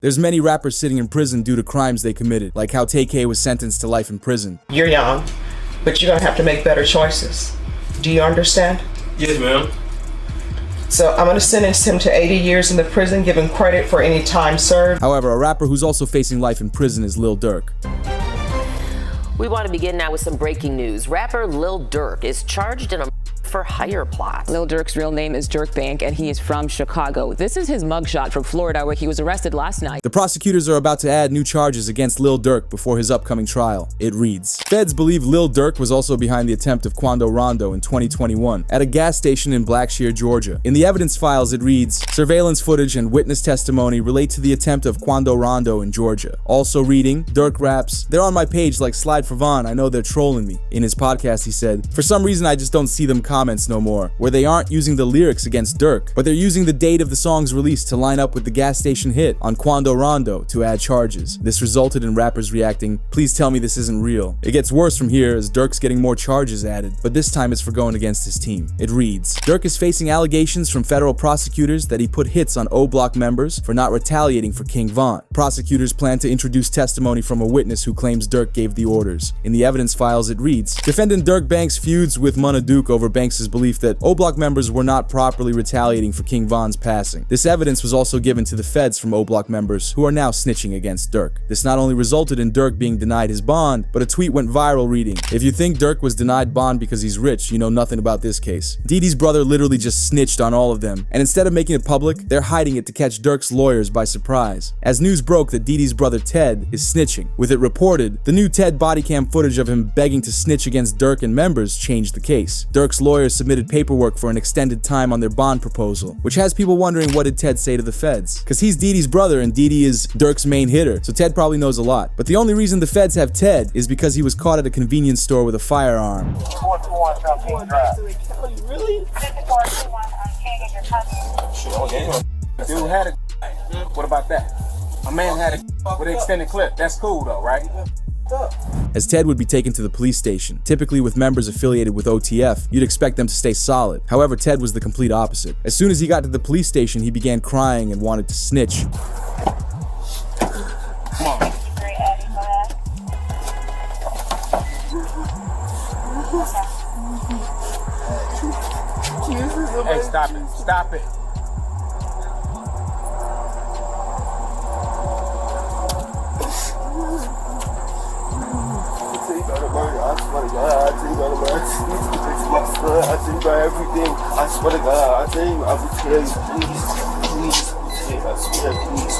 There's many rappers sitting in prison due to crimes they committed, like how Tay-K was sentenced to life in prison. You're young, but you're gonna have to make better choices. Do you understand? Yes, ma'am. So I'm gonna sentence him to 80 years in the prison, give him credit for any time served. However, a rapper who's also facing life in prison is Lil Durk. We want to begin now with some breaking news. Rapper Lil Durk is charged in a for hire plot. Lil Durk's real name is Dirk Bank, and he is from Chicago. This is his mugshot from Florida, where he was arrested last night. The prosecutors are about to add new charges against Lil Durk before his upcoming trial. It reads, Feds believe Lil Durk was also behind the attempt of Quando Rondo in 2021 at a gas station in Blackshear, Georgia. In the evidence files, it reads, surveillance footage and witness testimony relate to the attempt of Quando Rondo in Georgia. Also reading, Durk raps, they're on my page like Slide for Von, I know they're trolling me. In his podcast, he said, for some reason I just don't see them comments no more, where they aren't using the lyrics against Durk, but they're using the date of the song's release to line up with the gas station hit on Quando Rondo to add charges. This resulted in rappers reacting, please tell me this isn't real. It gets worse from here as Durk's getting more charges added, but this time it's for going against his team. It reads, Durk is facing allegations from federal prosecutors that he put hits on O-Block members for not retaliating for King Von. Prosecutors plan to introduce testimony from a witness who claims Durk gave the orders. In the evidence files, it reads, defendant Dirk Banks feuds with Munna Duke over Banks' belief that O-Block members were not properly retaliating for King Von's passing. This evidence was also given to the feds from O-Block members who are now snitching against Durk. This not only resulted in Durk being denied his bond, but a tweet went viral reading, if you think Durk was denied bond because he's rich, you know nothing about this case. Didi's brother literally just snitched on all of them, and instead of making it public, they're hiding it to catch Durk's lawyers by surprise. As news broke that Didi's brother Ted is snitching. With it reported, the new Ted body cam footage of him begging to snitch against Durk and members changed the case. Durk's lawyers submitted paperwork for an extended time on their bond proposal, which has people wondering what did Ted say to the feds. Cause he's Didi's brother and Didi is Durk's main hitter, so Ted probably knows a lot. But the only reason the feds have Ted is because he was caught at a convenience store with a firearm. Really? Dude had a what about that? A man had a with an extended clip. That's cool though, right? As Ted would be taken to the police station. Typically with members affiliated with OTF, you'd expect them to stay solid. However, Ted was the complete opposite. As soon as he got to the police station, he began crying and wanted to snitch. Come on. Hey, stop it. Stop it. I tell you about everything. I swear to God. I tell you, I will tell you, please, I swear, please.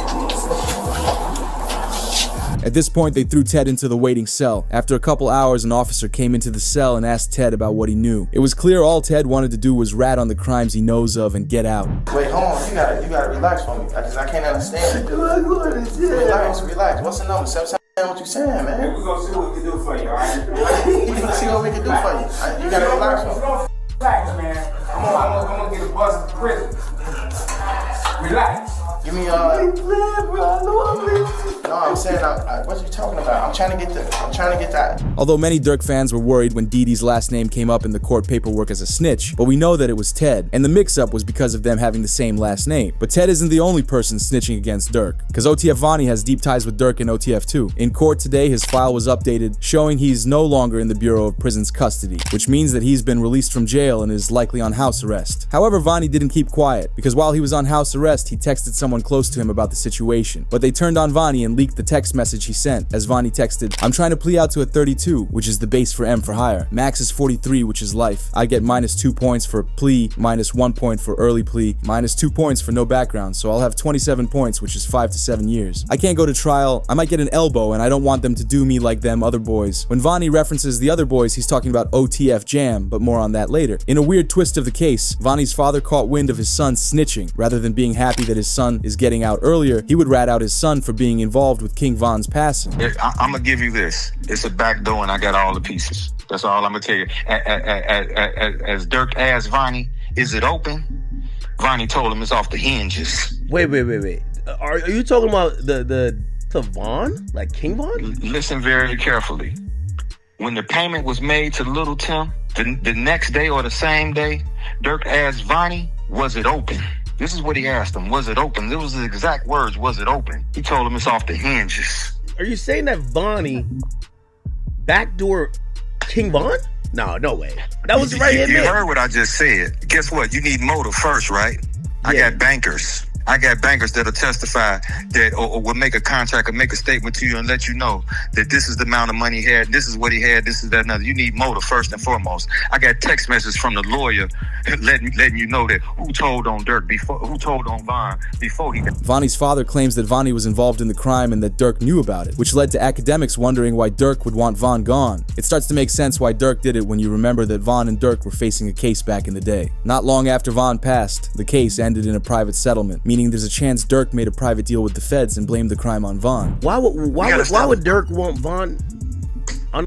At this point, they threw Ted into the waiting cell. After a couple hours, an officer came into the cell and asked Ted about what he knew. It was clear all Ted wanted to do was rat on the crimes he knows of and get out. Wait, hold on. You gotta relax for me, because I can't understand it. Relax. What's the number? What you saying, man? We're gonna see what we can do for you, alright? You can see what we can do for you. You gotta relax for me. Relax, man. I'm gonna get a bus to prison. Relax. Give me No, I'm saying, what are you talking about? I'm trying to get that. Although many Durk fans were worried when Didi's last name came up in the court paperwork as a snitch, but we know that it was Ted, and the mix-up was because of them having the same last name. But Ted isn't the only person snitching against Durk, because OTF Vonnie has deep ties with Durk and OTF too. In court today, his file was updated, showing he's no longer in the Bureau of Prisons custody, which means that he's been released from jail and is likely on house arrest. However, Vonnie didn't keep quiet, because while he was on house arrest, he texted someone close to him about the situation. But they turned on Vonnie and leaked the text message he sent, as Vonnie texted, I'm trying to plea out to a 32, which is the base for M for hire. Max is 43, which is life. I get -2 points for plea, -1 point for early plea, -2 points for no background, so I'll have 27 points, which is 5 to 7 years. I can't go to trial, I might get an elbow, and I don't want them to do me like them other boys. When Vonnie references the other boys, he's talking about OTF Jam, but more on that later. In a weird twist of the case, Vonnie's father caught wind of his son snitching. Rather than being happy that his son is getting out earlier, he would rat out his son for being involved with King Von's passing. I'm gonna give you this. It's a back door and I got all the pieces. That's all I'm gonna tell you. As Durk asked Vonnie, is it open? Vonnie told him it's off the hinges. Wait. Are you talking about the Von? Like King Von? Listen very carefully. When the payment was made to Little Tim, the next day or the same day, Durk asked Vonnie, was it open? This is what he asked him. Was it open? It was the exact words. Was it open? He told him it's off the hinges. Are you saying that Vonnie backdoor King Von? No way. That was right here. You heard what I just said. Guess what? You need motive first, right? I got bankers. I got bankers that'll testify that or will make a contract or make a statement to you and let you know that this is the amount of money he had, this is what he had, this is that another. You need motive first and foremost. I got text messages from the lawyer letting you know that who told on Durk before, who told on Von before he got. Vonnie's father claims that Vonnie was involved in the crime and that Durk knew about it, which led to academics wondering why Durk would want Von gone. It starts to make sense why Durk did it when you remember that Von and Durk were facing a case back in the day. Not long after Von passed, the case ended in a private settlement, meaning there's a chance Durk made a private deal with the feds and blamed the crime on Von. Why would Durk want Von? All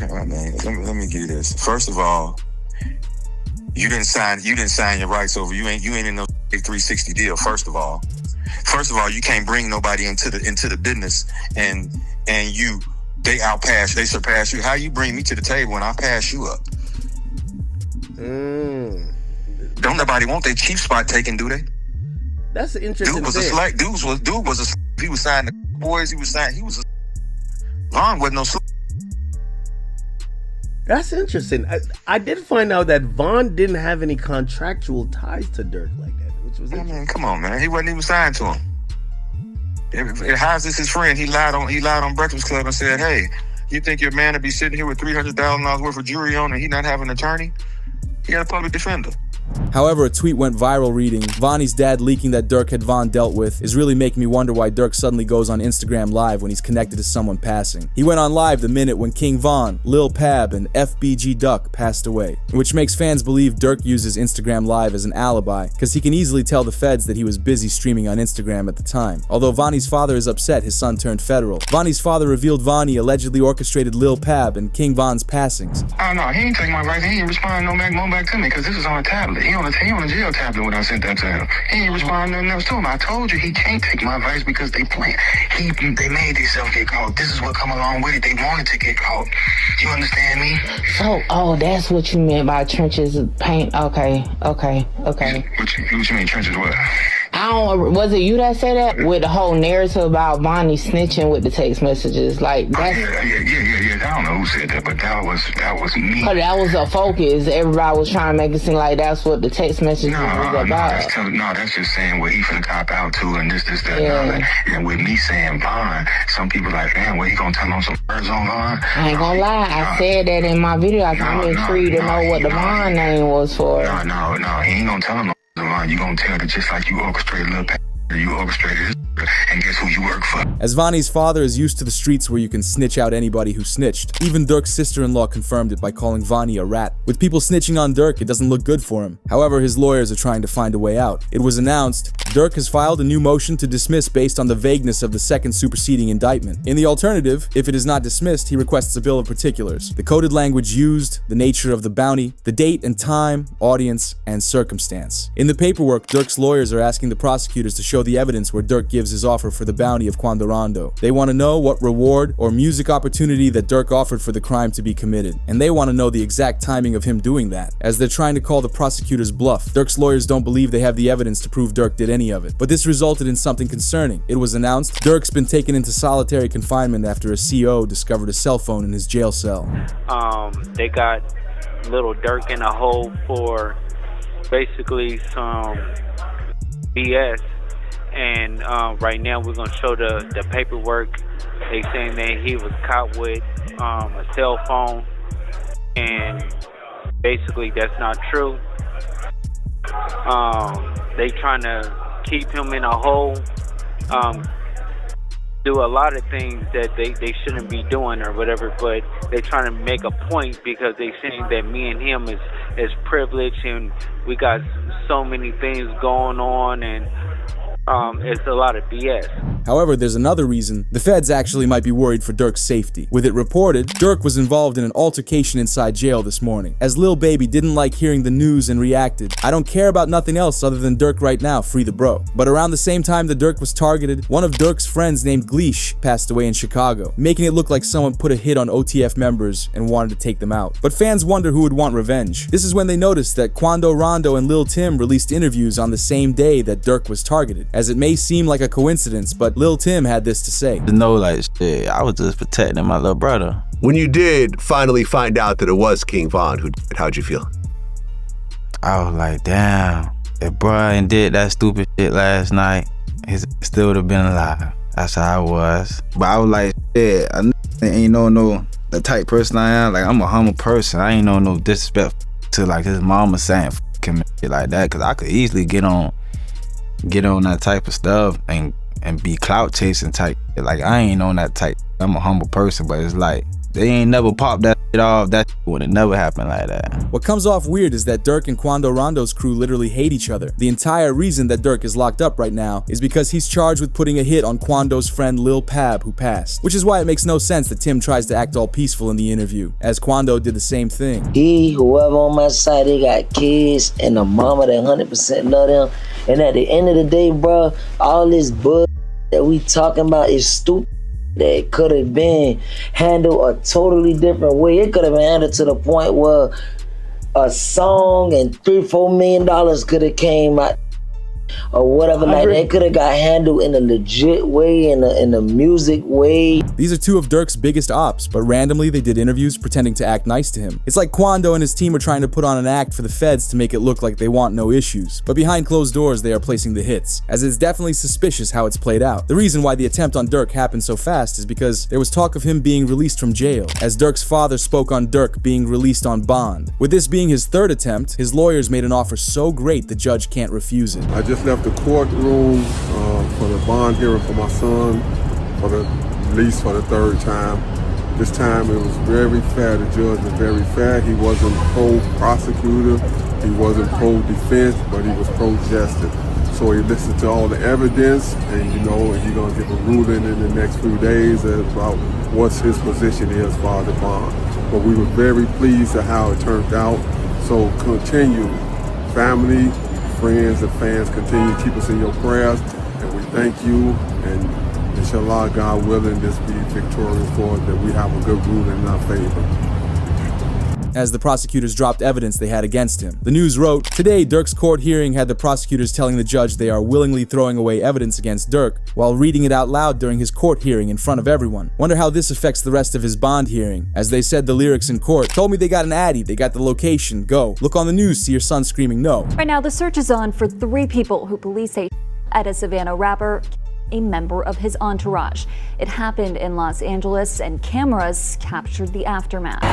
right, man. Let me give you this. First of all, you didn't sign your rights over. You ain't in no 360 deal. First of all, you can't bring nobody into the business and they surpass you. How you bring me to the table when I pass you up? Don't nobody want their chief spot taken, do they? That's an interesting Dude was thing. a slack. He was signing the boys. He was Von wasn't no slack. That's interesting. I did find out that Von didn't have any contractual ties to Durk like that, which was interesting. I mean, come on, man. He wasn't even signed to him. How's this his friend? He lied on Breakfast Club and said, "Hey, you think your man would be sitting here with $300,000 worth of jewelry on and he not have an attorney? He got a public defender." However, a tweet went viral reading, Vonnie's dad leaking that Durk had Von dealt with is really making me wonder why Durk suddenly goes on Instagram Live when he's connected to someone passing. He went on live the minute when King Von, Lil Pab, and FBG Duck passed away, which makes fans believe Durk uses Instagram Live as an alibi, because he can easily tell the feds that he was busy streaming on Instagram at the time. Although Vonnie's father is upset his son turned federal. Vonnie's father revealed Vonnie allegedly orchestrated Lil Pab and King Von's passings. Oh no, he ain't take my advice. He ain't respond no back to me because this is on a tablet. He on a jail tablet when I sent that to him. He ain't respond nothing else to him. I told you he can't take my advice because they playing. They made themselves get caught. This is what come along with it. They wanted to get caught. You understand me? So, that's what you meant by trenches paint. Okay. What you mean trenches what? Was it you that said that? With the whole narrative about Vonnie snitching with the text messages, like that's. Yeah. I don't know who said that, but that was me. But that was a focus. Everybody was trying to make it seem like that's what the text messages was about. That's just saying what he finna cop out to, and this, that, and with me saying Von, some people like, man, what he gonna tell on some words on Von? I ain't gonna lie, I said that in my video. I'm intrigued to know what the Von name was for. No, he ain't gonna tell him no Von. You gonna tell that just like you orchestrated Lil Pat, you orchestrated this, and guess who you work for? As Vonnie's father is used to the streets where you can snitch out anybody who snitched. Even Durk's sister-in-law confirmed it by calling Vonnie a rat. With people snitching on Durk, it doesn't look good for him. However, his lawyers are trying to find a way out. It was announced Durk has filed a new motion to dismiss based on the vagueness of the second superseding indictment. In the alternative, if it is not dismissed, he requests a bill of particulars. The coded language used, the nature of the bounty, the date and time, audience, and circumstance. In the paperwork, Durk's lawyers are asking the prosecutors to show the evidence where Durk gives his offer for the bounty of Quando Rondo. They want to know what reward or music opportunity that Durk offered for the crime to be committed. And they want to know the exact timing of him doing that. As they're trying to call the prosecutors bluff, Durk's lawyers don't believe they have the evidence to prove Durk did any of it. But this resulted in something concerning. It was announced Durk's been taken into solitary confinement after a CO discovered a cell phone in his jail cell. They got little Durk in a hole for basically some BS. And right now we're going to show the paperwork. They saying that he was caught with a cell phone, and basically that's not true. They trying to keep him in a hole, do a lot of things that they shouldn't be doing or whatever, but they trying to make a point because they saying that me and him is privileged and we got so many things going on, and it's a lot of BS. However, there's another reason the feds actually might be worried for Durk's safety. With it reported, Durk was involved in an altercation inside jail this morning, as Lil Baby didn't like hearing the news and reacted, "I don't care about nothing else other than Durk right now, free the bro." But around the same time that Durk was targeted, one of Durk's friends named Gleesh passed away in Chicago, making it look like someone put a hit on OTF members and wanted to take them out. But fans wonder who would want revenge. This is when they noticed that Quando Rondo and Lil Tim released interviews on the same day that Durk was targeted. As it may seem like a coincidence, but Lil Tim had this to say. No, like, shit, I was just protecting my little brother. When you did finally find out that it was King Von who did it, how'd you feel? I was like, damn, if Brian did that stupid shit last night, he still would have been alive. That's how I was. But I was like, shit, I ain't no the type person I am. Like, I'm a humble person. I ain't no disrespect to like his mama saying him shit like that, cause I could easily get on that type of stuff and be clout chasing type. Like, I ain't on that type. I'm a humble person, but it's like, they ain't never popped that shit off. That would have never happened like that. What comes off weird is that Durk and Quando Rondo's crew literally hate each other. The entire reason that Durk is locked up right now is because he's charged with putting a hit on Quando's friend Lil Pab, who passed. Which is why it makes no sense that Tim tries to act all peaceful in the interview, as Quando did the same thing. Whoever on my side, they got kids and a mama that 100% love them. And at the end of the day, bro, all this bull that we talking about is stupid. That could have been handled a totally different way. It could have been handled to the point where a song and $3-4 million could have came out or whatever. Like, they could have got handled in a legit way, in a music way. These are two of Durk's biggest ops, but randomly they did interviews pretending to act nice to him. It's like Quando and his team are trying to put on an act for the feds to make it look like they want no issues. But behind closed doors, they are placing the hits, as it's definitely suspicious how it's played out. The reason why the attempt on Durk happened so fast is because there was talk of him being released from jail, as Durk's father spoke on Durk being released on bond. With this being his third attempt, his lawyers made an offer so great the judge can't refuse it. I just left the courtroom for the bond hearing for my son for the release for the third time. This time it was very fair. The judge was very fair. He wasn't pro-prosecutor, he wasn't pro-defense, but he was pro-justice. So he listened to all the evidence, and he's gonna give a ruling in the next few days about what his position is for the bond. But we were very pleased at how it turned out. So continue, family, friends and fans, continue to keep us in your prayers, and we thank you, and inshallah, God willing, this be victorious for us, that we have a good ruling in our favor. As the prosecutors dropped evidence they had against him. The News wrote, today Durk's court hearing had the prosecutors telling the judge they are willingly throwing away evidence against Durk while reading it out loud during his court hearing in front of everyone. Wonder how this affects the rest of his bond hearing. As they said the lyrics in court, told me they got an addy, they got the location, go. Look on the news, see your son screaming no. Right now the search is on for 3 people who police say at a Savannah rapper, a member of his entourage. It happened in Los Angeles and cameras captured the aftermath.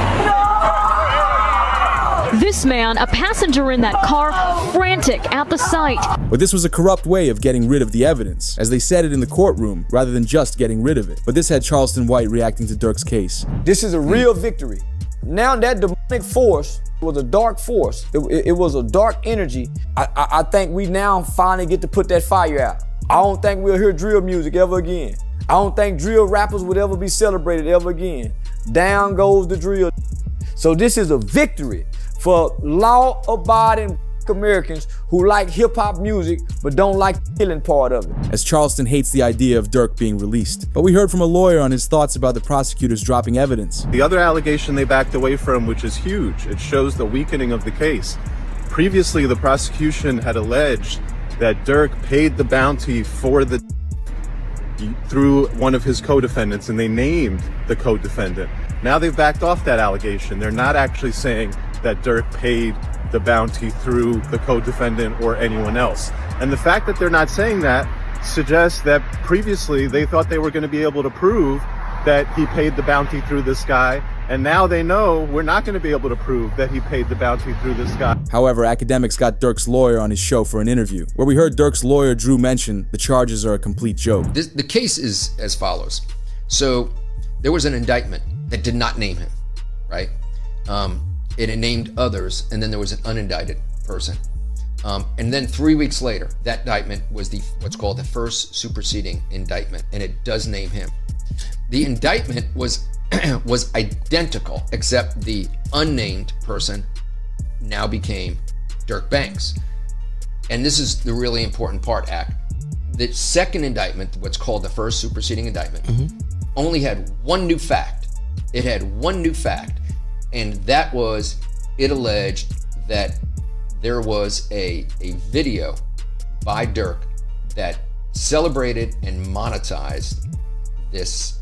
This man, a passenger in that car, frantic at the sight. But this was a corrupt way of getting rid of the evidence, as they said it in the courtroom, rather than just getting rid of it. But this had Charleston White reacting to Durk's case. This is a real victory. Now that demonic force was a dark force. It was a dark energy. I think we now finally get to put that fire out. I don't think we'll hear drill music ever again. I don't think drill rappers would ever be celebrated ever again. Down goes the drill. So this is a victory for law-abiding Americans who like hip-hop music but don't like the killing part of it. As Charleston hates the idea of Durk being released. But we heard from a lawyer on his thoughts about the prosecutors dropping evidence. The other allegation they backed away from, which is huge, it shows the weakening of the case. Previously, the prosecution had alleged that Durk paid the bounty for through one of his co-defendants, and they named the co-defendant. Now they've backed off that allegation. They're not actually saying that Durk paid the bounty through the co-defendant or anyone else. And the fact that they're not saying that suggests that previously they thought they were going to be able to prove that he paid the bounty through this guy, and now they know we're not going to be able to prove that he paid the bounty through this guy. However, academics got Durk's lawyer on his show for an interview, where we heard Durk's lawyer Drew mention the charges are a complete joke. The case is as follows. So there was an indictment that did not name him, right? It named others, and then there was an unindicted person. And then 3 weeks later, that indictment was what's called the first superseding indictment, and it does name him. The indictment was identical, except the unnamed person now became Dirk Banks. And this is the really important part, Ak. The second indictment, what's called the first superseding indictment, only had one new fact. It had one new fact, and that was it alleged that there was a video by Dirk that celebrated and monetized this.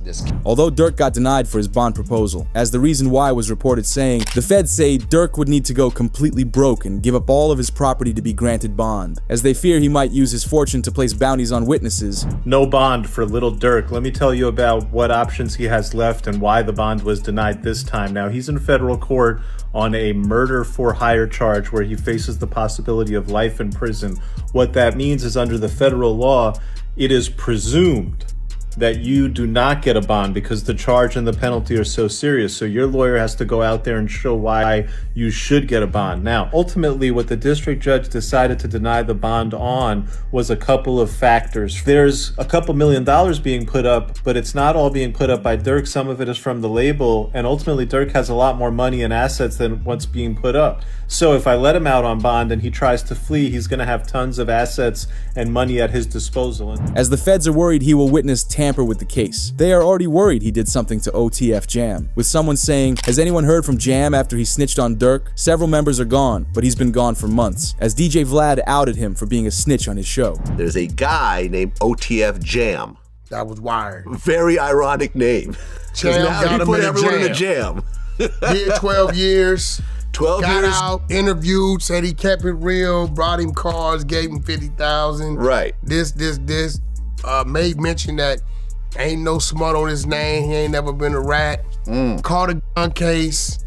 Although Dirk got denied for his bond proposal, as the reason why was reported saying, the feds say Dirk would need to go completely broke and give up all of his property to be granted bond, as they fear he might use his fortune to place bounties on witnesses. No bond for Little Dirk. Let me tell you about what options he has left and why the bond was denied this time. Now, he's in federal court on a murder for hire charge where he faces the possibility of life in prison. What that means is under the federal law, it is presumed that you do not get a bond because the charge and the penalty are so serious. So your lawyer has to go out there and show why you should get a bond. Now, ultimately, what the district judge decided to deny the bond on was a couple of factors. There's a couple $1 million being put up, but it's not all being put up by Dirk. Some of it is from the label, and ultimately Dirk has a lot more money and assets than what's being put up. So if I let him out on bond and he tries to flee, he's going to have tons of assets and money at his disposal. As the feds are worried he will witness tamper with the case, they are already worried he did something to OTF Jam, with someone saying, "Has anyone heard from Jam after he snitched on Dirk? Several members are gone, but he's been gone for months," as DJ Vlad outed him for being a snitch on his show. There's a guy named OTF Jam. That was wired. Very ironic name. Jam now he put everyone in the jam. Did 12 years. 12 got years. out, interviewed, said he kept it real, brought him cars, gave him 50,000. Right. This. Made mention that ain't no smut on his name. He ain't never been a rat. Caught a gun case,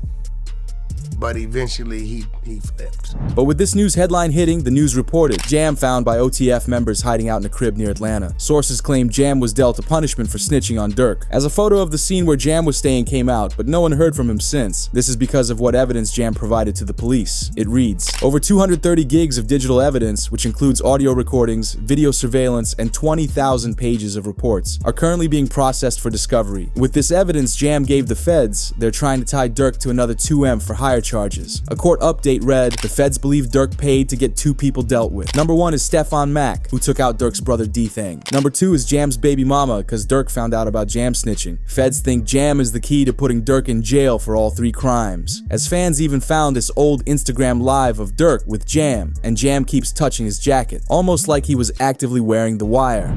but eventually he flipped. But with this news headline hitting, the news reported Jam found by OTF members hiding out in a crib near Atlanta. Sources claim Jam was dealt a punishment for snitching on Dirk, as a photo of the scene where Jam was staying came out, but no one heard from him since. This is because of what evidence Jam provided to the police. It reads, over 230 gigs of digital evidence, which includes audio recordings, video surveillance, and 20,000 pages of reports, are currently being processed for discovery. With this evidence Jam gave the feds, they're trying to tie Dirk to another 2M for hire charges. A court update read, the feds believe Dirk paid to get 2 people dealt with. Number 1 is Stefan Mack, who took out Dirk's brother D-Thang. Number 2 is Jam's baby mama, because Dirk found out about Jam snitching. Feds think Jam is the key to putting Dirk in jail for all 3 crimes, as fans even found this old Instagram live of Dirk with Jam, and Jam keeps touching his jacket, almost like he was actively wearing the wire.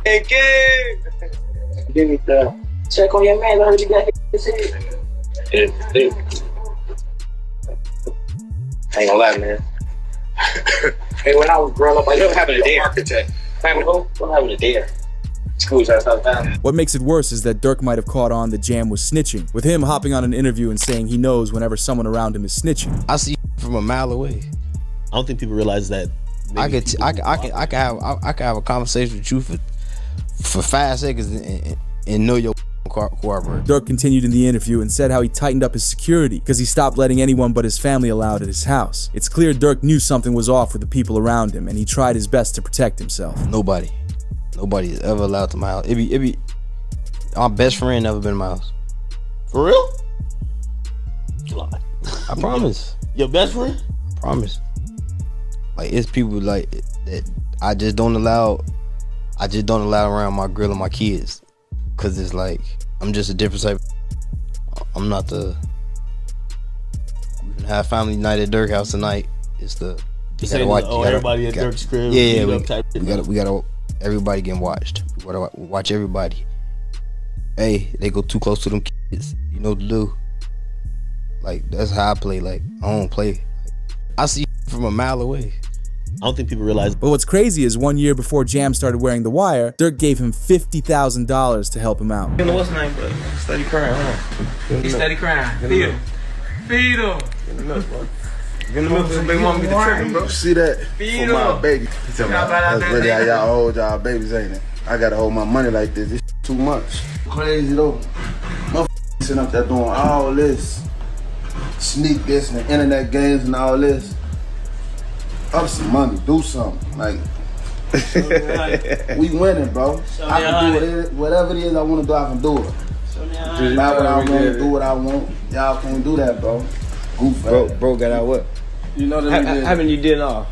Hey, give me the check on your man. I heard you got his head. I ain't gonna lie, man. Hey, when I was growing up, I never having a dare. Architect. What happened to dare? Schools out of town. What makes it worse is that Dirk might have caught on that Jam was snitching, with him hopping on an interview and saying he knows whenever someone around him is snitching. I see from a mile away. I don't think people realize that. I can have a conversation with you for 5 seconds and know your cooperate. Dirk continued in the interview and said how he tightened up his security because he stopped letting anyone but his family allowed at his house. It's clear Dirk knew something was off with the people around him, and he tried his best to protect himself. Nobody is ever allowed to my house. It be my best friend never been in my house. For real? I promise. Your best friend? I promise. Like, it's people like that I just don't allow around my girl and my kids. Cause it's like, I'm just a different type. I'm not the, we can have family night at Dirk house tonight. It's the, you gotta watch, everybody at Dirk's crib. Yeah, we gotta, everybody getting watched. We gotta watch everybody. Hey, they go too close to them kids. You know what to do. Like, that's how I play. Like, I don't play. I see from a mile away. I don't think people realize. But what's crazy is 1 year before Jam started wearing the wire, Dirk gave him $50,000 to help him out. You know what's his name, but steady crying, huh? He's steady crying. Feed him. Feed him. Get in the milk, bro. Get in the milk so baby mama get the tripping, bro. See that? Feed For my him. baby. That's really how y'all hold y'all babies, ain't it? I gotta hold my money like this. This too much. Crazy though. Motherfuckers sitting up there doing all this. sneak this and the internet games and all this. Up some money, do something. Like, we winning, bro. I can do whatever it is I want to do, I can do it. Not what I want to do what I want. Y'all can't do that, bro. Goof. Bro got out what? You know how many you did now?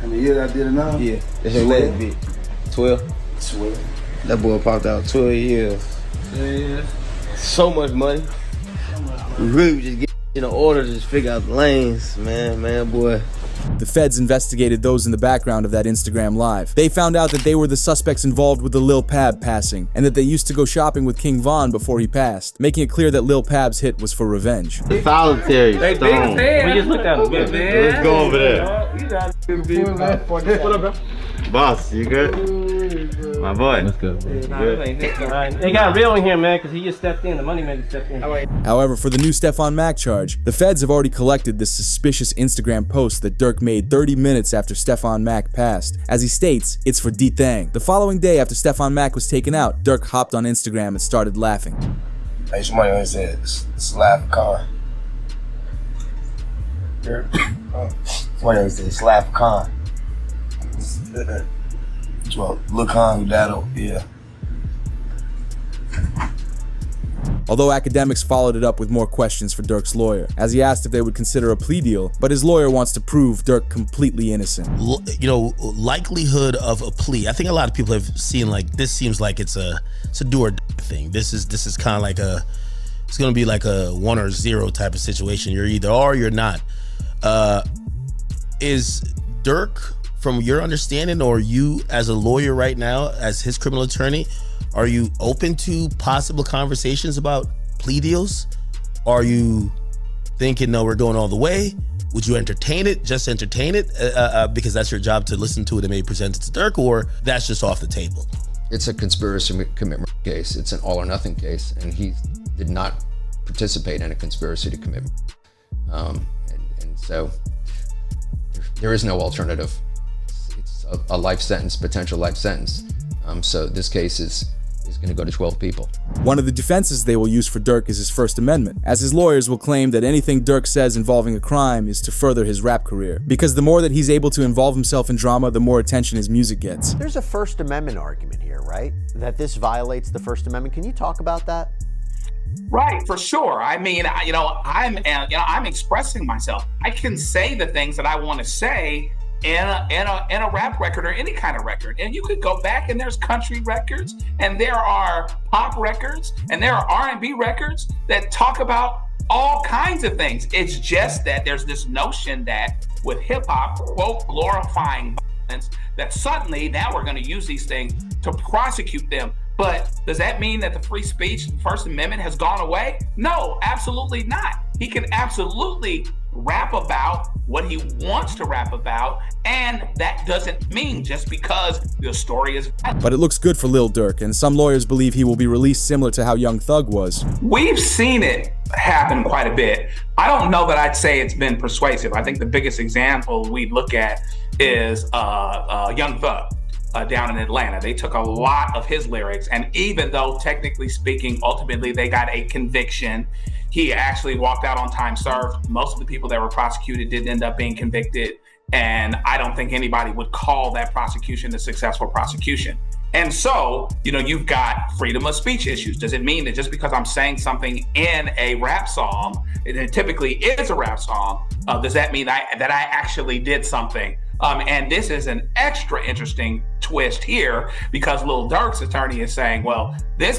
How many years I did it now? Yeah. That's your leg bit. 12? 12. That boy popped out 12 years. Yeah. So much money. We really was just getting in order to just figure out the lanes, man, boy. The feds investigated those in the background of that Instagram live. They found out that they were the suspects involved with the Lil Pab passing, and that they used to go shopping with King Von before he passed, making it clear that Lil Pab's hit was for revenge. Solitary stone. We just looked at him. Let's go over there. What up, bro? Boss, you good? My boy. Let's go. They got real in here, man, because he just stepped in. The money maker stepped in. However, for the new Stephon Mack charge, the feds have already collected this suspicious Instagram post that Durk made 30 minutes after Stephon Mack passed. As he states, it's for D-Thang. The following day after Stephon Mack was taken out, Durk hopped on Instagram and started laughing. Hey, somebody always said, it's a laugh car. Somebody always said, it's laugh car. Well, look on that'll, yeah. Although academics followed it up with more questions for Durk's lawyer, as he asked if they would consider a plea deal, but his lawyer wants to prove Durk completely innocent. Likelihood of a plea. I think a lot of people have seen like this seems like it's a do or die thing. This is kind of like it's gonna be like a 1 or 0 type of situation. You're either or you're not. Is Durk, from your understanding, or you as a lawyer right now, as his criminal attorney, are you open to possible conversations about plea deals? Are you thinking, no, we're going all the way? Would you entertain it, just entertain it, because that's your job to listen to it and maybe present it to Durk, or that's just off the table? It's a conspiracy commitment case. It's an all or nothing case, and he did not participate in a conspiracy to commit. And so there is no alternative. It's a life sentence, potential life sentence. So this case is going to go to 12 people. One of the defenses they will use for Durk is his First Amendment, as his lawyers will claim that anything Durk says involving a crime is to further his rap career. Because the more that he's able to involve himself in drama, the more attention his music gets. There's a First Amendment argument here, right? That this violates the First Amendment. Can you talk about that? Right, for sure. I mean, I'm expressing myself. I can say the things that I want to say in a rap record or any kind of record. And you could go back and there's country records and there are pop records and there are R&B records that talk about all kinds of things. It's just that there's this notion that with hip hop, quote, glorifying violence, that suddenly now we're going to use these things to prosecute them. But does that mean that the free speech, First Amendment has gone away? No, absolutely not. He can absolutely rap about what he wants to rap about, and that doesn't mean just because the story is violent. But it looks good for Lil Durk, and some lawyers believe he will be released similar to how Young Thug was. We've seen it happen quite a bit. I don't know that I'd say it's been persuasive. I think the biggest example we look at is Young Thug. Down in Atlanta. They took a lot of his lyrics, and even though technically speaking, ultimately they got a conviction, he actually walked out on time served. Most of the people that were prosecuted didn't end up being convicted, and I don't think anybody would call that prosecution a successful prosecution. And so, you've got freedom of speech issues. Does it mean that just because I'm saying something in a rap song, it typically is a rap song, does that mean that I actually did something? And this is an extra interesting twist here because Lil Durk's attorney is saying, well, this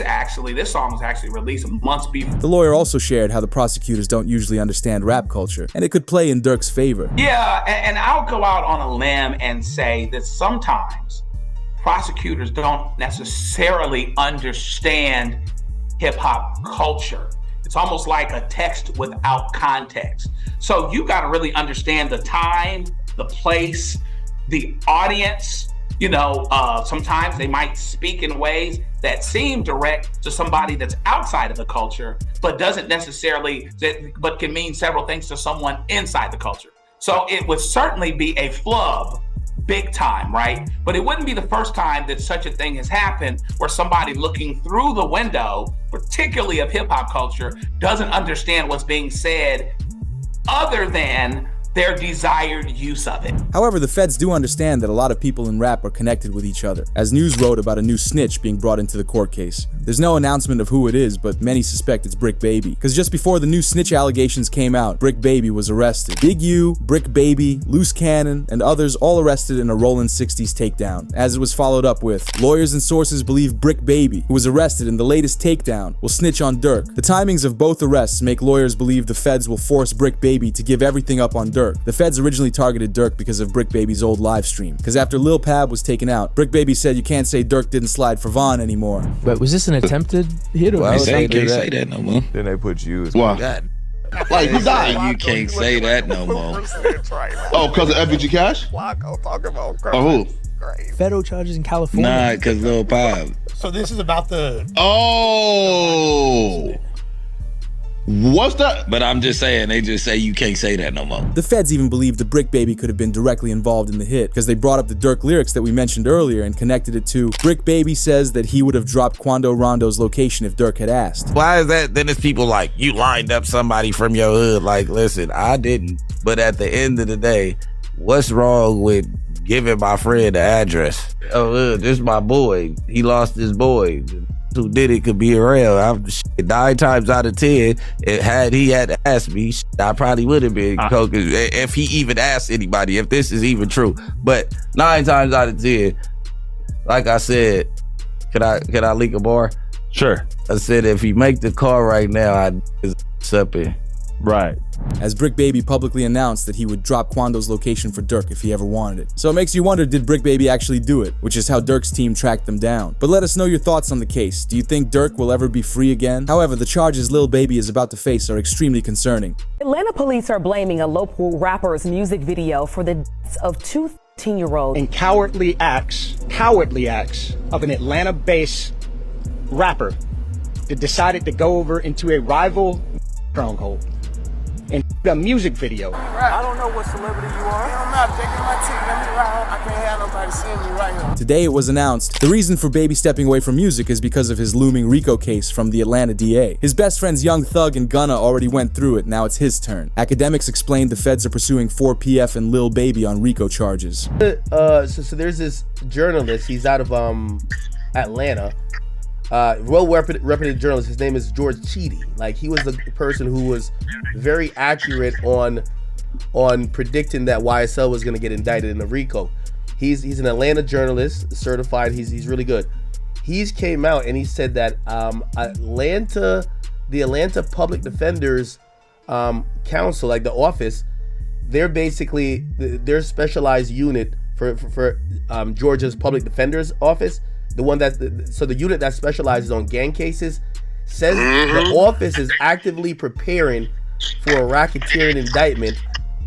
song was actually released months before. The lawyer also shared how the prosecutors don't usually understand rap culture, and it could play in Durk's favor. Yeah, and I'll go out on a limb and say that sometimes prosecutors don't necessarily understand hip-hop culture. It's almost like a text without context. So you got to really understand the time, the place, the audience. Sometimes they might speak in ways that seem direct to somebody that's outside of the culture, but doesn't necessarily, but can mean several things to someone inside the culture. So it would certainly be a flub big time, right? But it wouldn't be the first time that such a thing has happened where somebody looking through the window, particularly of hip hop culture, doesn't understand what's being said other than their desired use of it. However, the feds do understand that a lot of people in rap are connected with each other, as news wrote about a new snitch being brought into the court case. There's no announcement of who it is, but many suspect it's Brick Baby, because just before the new snitch allegations came out, Brick Baby was arrested. Big U, Brick Baby, Loose Cannon, and others all arrested in a Rollin' 60s takedown, as it was followed up with, lawyers and sources believe Brick Baby, who was arrested in the latest takedown, will snitch on Durk. The timings of both arrests make lawyers believe the feds will force Brick Baby to give everything up on Durk. The feds originally targeted Durk because of Brick Baby's old live stream, because after Lil Pab was taken out, Brick Baby said you can't say Durk didn't slide for Von anymore. But was this an attempted hit or Well, they can't say that no more. Then they put you as Why? God. Like, who died? You can't say that no more. Oh, because of FBG Cash? Oh, who? Federal charges in California. Nah, because Lil Pab. So this is about the... Oh! What's that? But I'm just saying, they just say you can't say that no more. The feds even believe the Brick Baby could have been directly involved in the hit, because they brought up the Durk lyrics that we mentioned earlier and connected it to Brick Baby says that he would have dropped Quando Rondo's location if Durk had asked. Why is that? Then it's people like, you lined up somebody from your hood. Like, listen, I didn't. But at the end of the day, what's wrong with giving my friend the address? Oh, this is my boy. He lost his boy. Who did it could be around. 9 times out of 10, had he had asked me, I probably would have been Coke if he even asked anybody, if this is even true. But 9 times out of 10, like I said, can I leak a bar? Sure. I said if he make the call right now, I'd accept it. Right. As Brick Baby publicly announced that he would drop Quando's location for Durk if he ever wanted it. So it makes you wonder, did Brick Baby actually do it? Which is how Durk's team tracked them down. But let us know your thoughts on the case. Do you think Durk will ever be free again? However, the charges Lil Baby is about to face are extremely concerning. Atlanta police are blaming a local rapper's music video for the deaths of 2 13-year-olds. And cowardly acts of an Atlanta-based rapper that decided to go over into a rival stronghold and a music video. I don't know what celebrity you are. I'm not taking my ticket. Let me ride. I can't have nobody seeing me right now. Today it was announced the reason for Baby stepping away from music is because of his looming RICO case from the Atlanta DA. His best friends Young Thug and Gunna already went through it, now it's his turn. Academics explained the feds are pursuing 4PF and Lil Baby on RICO charges. So there's this journalist, he's out of Atlanta. Well-reputed journalist. His name is George Cheedy. Like, he was the person who was very accurate on predicting that YSL was going to get indicted in the RICO. He's an Atlanta journalist, certified. He's really good. He's came out and he said that the Atlanta Public Defenders Council, like the office, they're basically their specialized unit for Georgia's Public Defender's Office. The one the unit that specializes on gang cases says the office is actively preparing for a racketeering indictment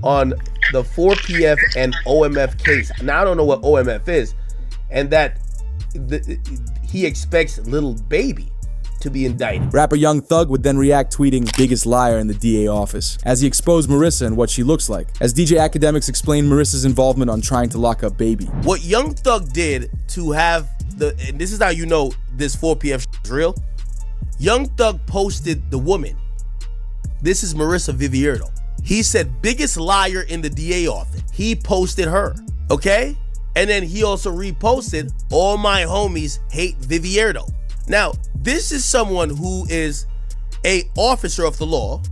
on the 4PF and OMF case. Now, I don't know what OMF is, and that he expects Lil Baby to be indicted. Rapper Young Thug would then react tweeting biggest liar in the DA office as he exposed Marissa and what she looks like. As DJ Academics explained Marissa's involvement on trying to lock up Baby. What Young Thug did to have and this is how you know this 4PF is real. Young Thug posted the woman. This is Marissa Vivierdo. He said biggest liar in the DA office. He posted her, okay? And then he also reposted all my homies hate Vivierdo. Now, this is someone who is a officer of the law.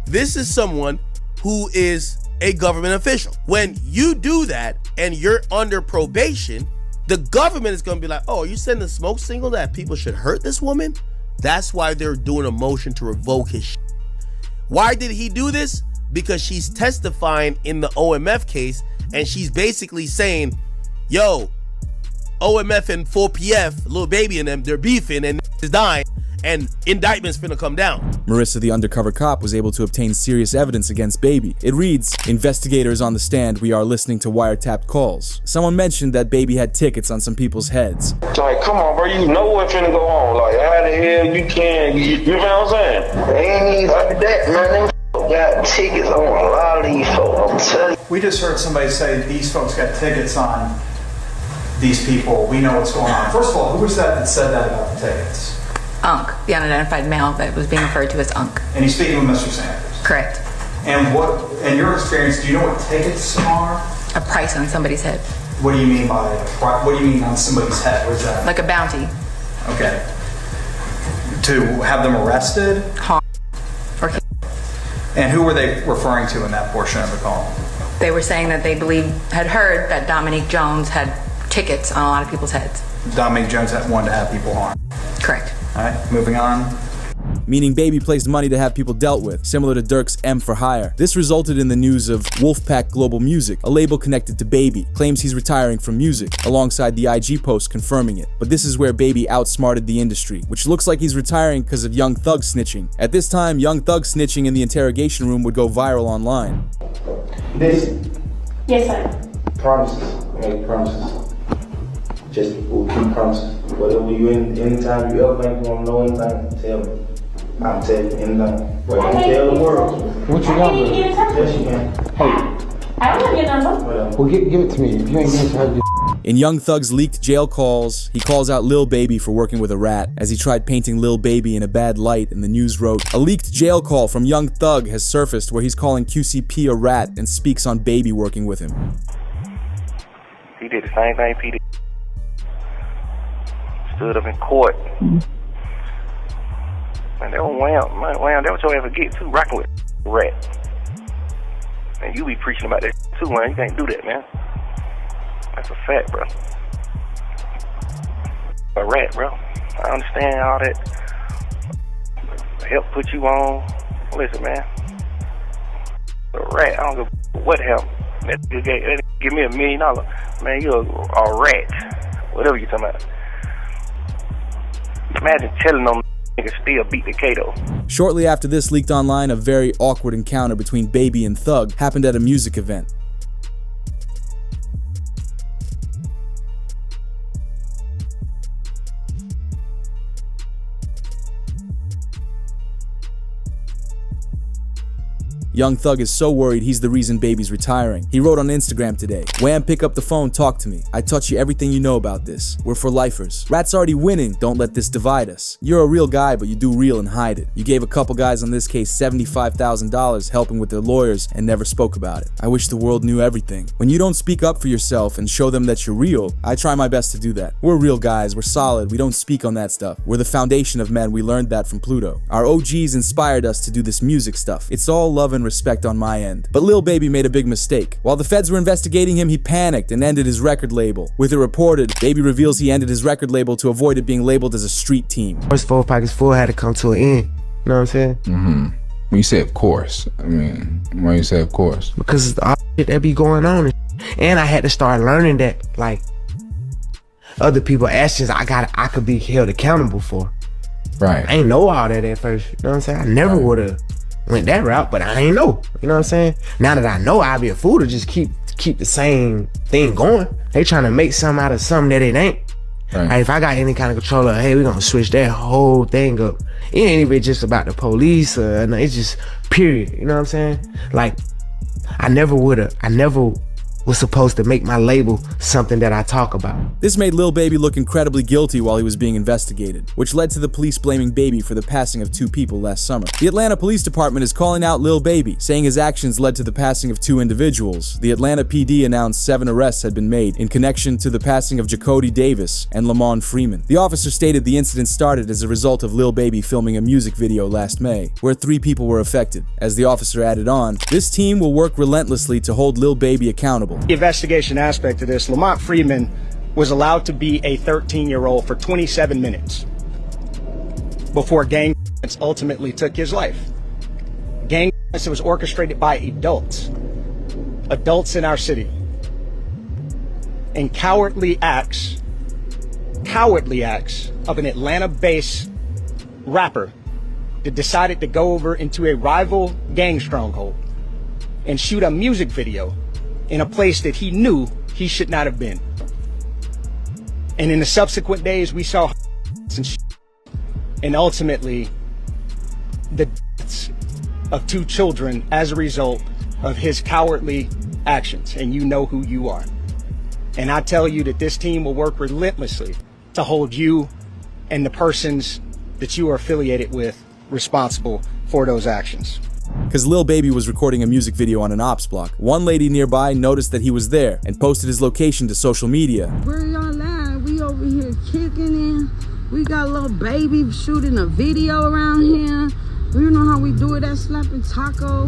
This is someone who is a government official. When you do that and you're under probation, the government is going to be like, oh, you sending a smoke signal that people should hurt this woman? That's why they're doing a motion to revoke his shit. Why did he do this? Because she's testifying in the OMF case, and she's basically saying, yo, OMF and 4PF, Lil Baby and them, they're beefing and is dying, and indictment's finna come down. Marissa, the undercover cop, was able to obtain serious evidence against Baby. It reads, investigators on the stand, we are listening to wiretapped calls. Someone mentioned that Baby had tickets on some people's heads. Like, come on, bro, you know what's finna go on. Like, how the hell you can, you know what I'm saying? They ain't even under that, man. got tickets on a lot of these folks. I'm telling you. We just heard somebody say these folks got tickets on these people. We know what's going on. First of all, who was that said that about the tickets? Unk, the unidentified male that was being referred to as Unk. And he's speaking with Mr. Sanders. Correct. And what, in your experience, do you know what tickets are? A price on somebody's head. What do you mean by what do you mean on somebody's head? What is that? Like a bounty. Okay. To have them arrested? Harm. Or and who were they referring to in that portion of the call? They were saying that they had heard that Dominique Jones had tickets on a lot of people's heads. Dominique Jones wanted to have people harmed. Correct. All right, moving on. Meaning Baby placed money to have people dealt with, similar to Dirk's M for Hire. This resulted in the news of Wolfpack Global Music, a label connected to Baby, claims he's retiring from music, alongside the IG post confirming it. But this is where Baby outsmarted the industry, which looks like he's retiring because of Young Thug snitching. At this time, Young Thug snitching in the interrogation room would go viral online. Listen. Yes, sir. Promises. Make promises. Just we'll keep promises. Whatever you anytime you ever think you want to know anything, tell me. I'll tell you anything. Well, I tell the world. What's your number? Yes, you can. Hey. I don't have your number. Well, give it to me. If you ain't give it to her, in Young Thug's leaked jail calls, he calls out Lil Baby for working with a rat, as he tried painting Lil Baby in a bad light, and the news wrote, "A leaked jail call from Young Thug has surfaced where he's calling QCP a rat and speaks on Baby working with him." He did the same thing P did. Stood up in court. Man, that was that what you'll ever get too, rocking with a rat. And you be preaching about that too, man. You can't do that, man. That's a fact, bro. A rat, bro. I understand all that. Help put you on. Listen, man. A rat, I don't give what help. That nigga give me $1 million. Man, you're a rat. Whatever you talking about. Imagine telling them niggas still beat the Kato. Shortly after this leaked online, a very awkward encounter between Baby and Thug happened at a music event. Young Thug is so worried he's the reason Baby's retiring. He wrote on Instagram today, "Wham, pick up the phone, talk to me. I taught you everything you know about this. We're for lifers. Rat's already winning, don't let this divide us. You're a real guy, but you do real and hide it. You gave a couple guys on this case $75,000 helping with their lawyers and never spoke about it. I wish the world knew everything. When you don't speak up for yourself and show them that you're real, I try my best to do that. We're real guys, we're solid, we don't speak on that stuff. We're the foundation of men, we learned that from Pluto. Our OGs inspired us to do this music stuff. It's all love and respect on my end." But Lil Baby made a big mistake. While the feds were investigating him, he panicked and ended his record label. With it reported, Baby reveals he ended his record label to avoid it being labeled as a street team. First 4 Pockets Full had to come to an end. You know what I'm saying? Mm-hmm. When you say of course, I mean, why you say of course? Because all shit that be going on. And I had to start learning that, like, other people's actions I could be held accountable for. Right. I ain't know all that at first. You know what I'm saying? I never would have went that route, but I ain't know. You know what I'm saying? Now that I know, I'd be a fool to just keep the same thing going. They trying to make something out of something that it ain't. Right. Like, if I got any kind of control of, hey, we're gonna switch that whole thing up. It ain't even just about the police, it's just period. You know what I'm saying? Like, I never was supposed to make my label something that I talk about. This made Lil Baby look incredibly guilty while he was being investigated, which led to the police blaming Baby for the passing of 2 people last summer. The Atlanta Police Department is calling out Lil Baby, saying his actions led to the passing of 2 individuals. The Atlanta PD announced 7 arrests had been made in connection to the passing of Jacody Davis and Lamont Freeman. The officer stated the incident started as a result of Lil Baby filming a music video last May, where 3 people were affected. As the officer added on, this team will work relentlessly to hold Lil Baby accountable. The investigation aspect of this, Lamont Freeman was allowed to be a 13-year-old for 27 minutes before gang violence ultimately took his life. Gang violence was orchestrated by adults in our city. And cowardly acts of an Atlanta-based rapper that decided to go over into a rival gang stronghold and shoot a music video in a place that he knew he should not have been. And in the subsequent days, we saw and ultimately the deaths of 2 children as a result of his cowardly actions, and you know who you are. And I tell you that this team will work relentlessly to hold you and the persons that you are affiliated with responsible for those actions. Because Lil Baby was recording a music video on an ops block, one lady nearby noticed that he was there and posted his location to social media. Where y'all at? We over here kicking in. We got Lil Baby shooting a video around here. You know how we do it at Slapping Taco.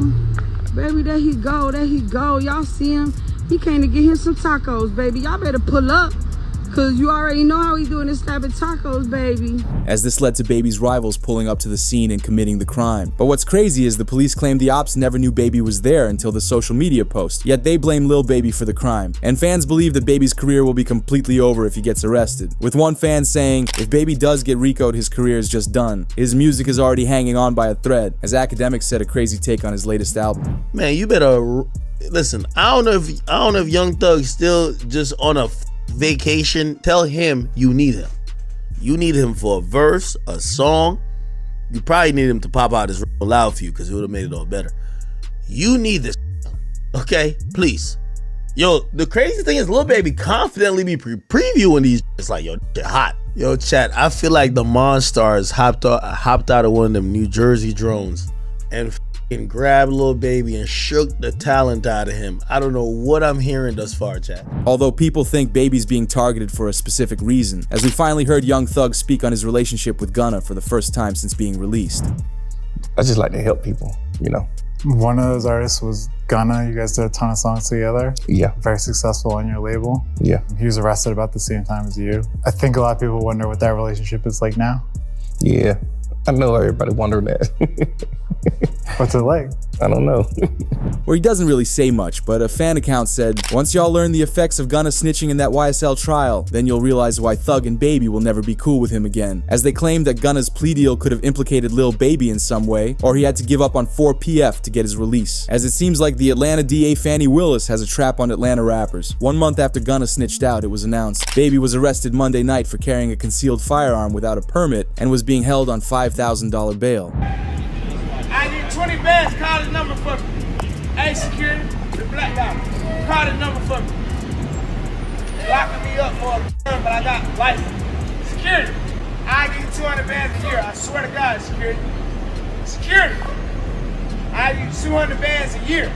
Baby, there he go, there he go. Y'all see him? He came to get him some tacos, baby. Y'all better pull up, cause you already know how he doing this Slapping Tacos, baby. As this led to Baby's rivals pulling up to the scene and committing the crime. But what's crazy is the police claim the ops never knew Baby was there until the social media post, yet they blame Lil Baby for the crime. And fans believe that Baby's career will be completely over if he gets arrested, with one fan saying, if Baby does get RICO'd, his career is just done. His music is already hanging on by a thread, as Academics said a crazy take on his latest album. Man, you better listen. I don't know if Young Thug's still just on a vacation. Tell him you need him. You need him for a verse, a song. You probably need him to pop out his loud for you, because it would have made it all better. You need this, okay? Please. Yo, the crazy thing is Lil Baby confidently be previewing these. It's like, yo, they're hot. Yo, chat, I feel like the Monstars hopped out of one of them New Jersey drones and grabbed Lil Baby and shook the talent out of him. I don't know what I'm hearing thus far, chat. Although people think Baby's being targeted for a specific reason, as we finally heard Young Thug speak on his relationship with Gunna for the first time since being released. I just like to help people, you know. One of those artists was Gunna. You guys did a ton of songs together. Yeah. Very successful on your label. Yeah. He was arrested about the same time as you. I think a lot of people wonder what that relationship is like now. Yeah. I know everybody wondering that. What's it like? I don't know. Where he doesn't really say much, but a fan account said, once y'all learn the effects of Gunna snitching in that YSL trial, then you'll realize why Thug and Baby will never be cool with him again. As they claimed that Gunna's plea deal could have implicated Lil Baby in some way, or he had to give up on 4PF to get his release. As it seems like the Atlanta DA Fannie Willis has a trap on Atlanta rappers. 1 month after Gunna snitched out, it was announced Baby was arrested Monday night for carrying a concealed firearm without a permit and was being held on $5,000 bail. I need 20 bands, call the number for me. Hey, security, the black guy, call the number for me. Locking me up for a gun, but I got license. Security, I give you 200 bands a year, I swear to God, security. Security, I give you 200 bands a year.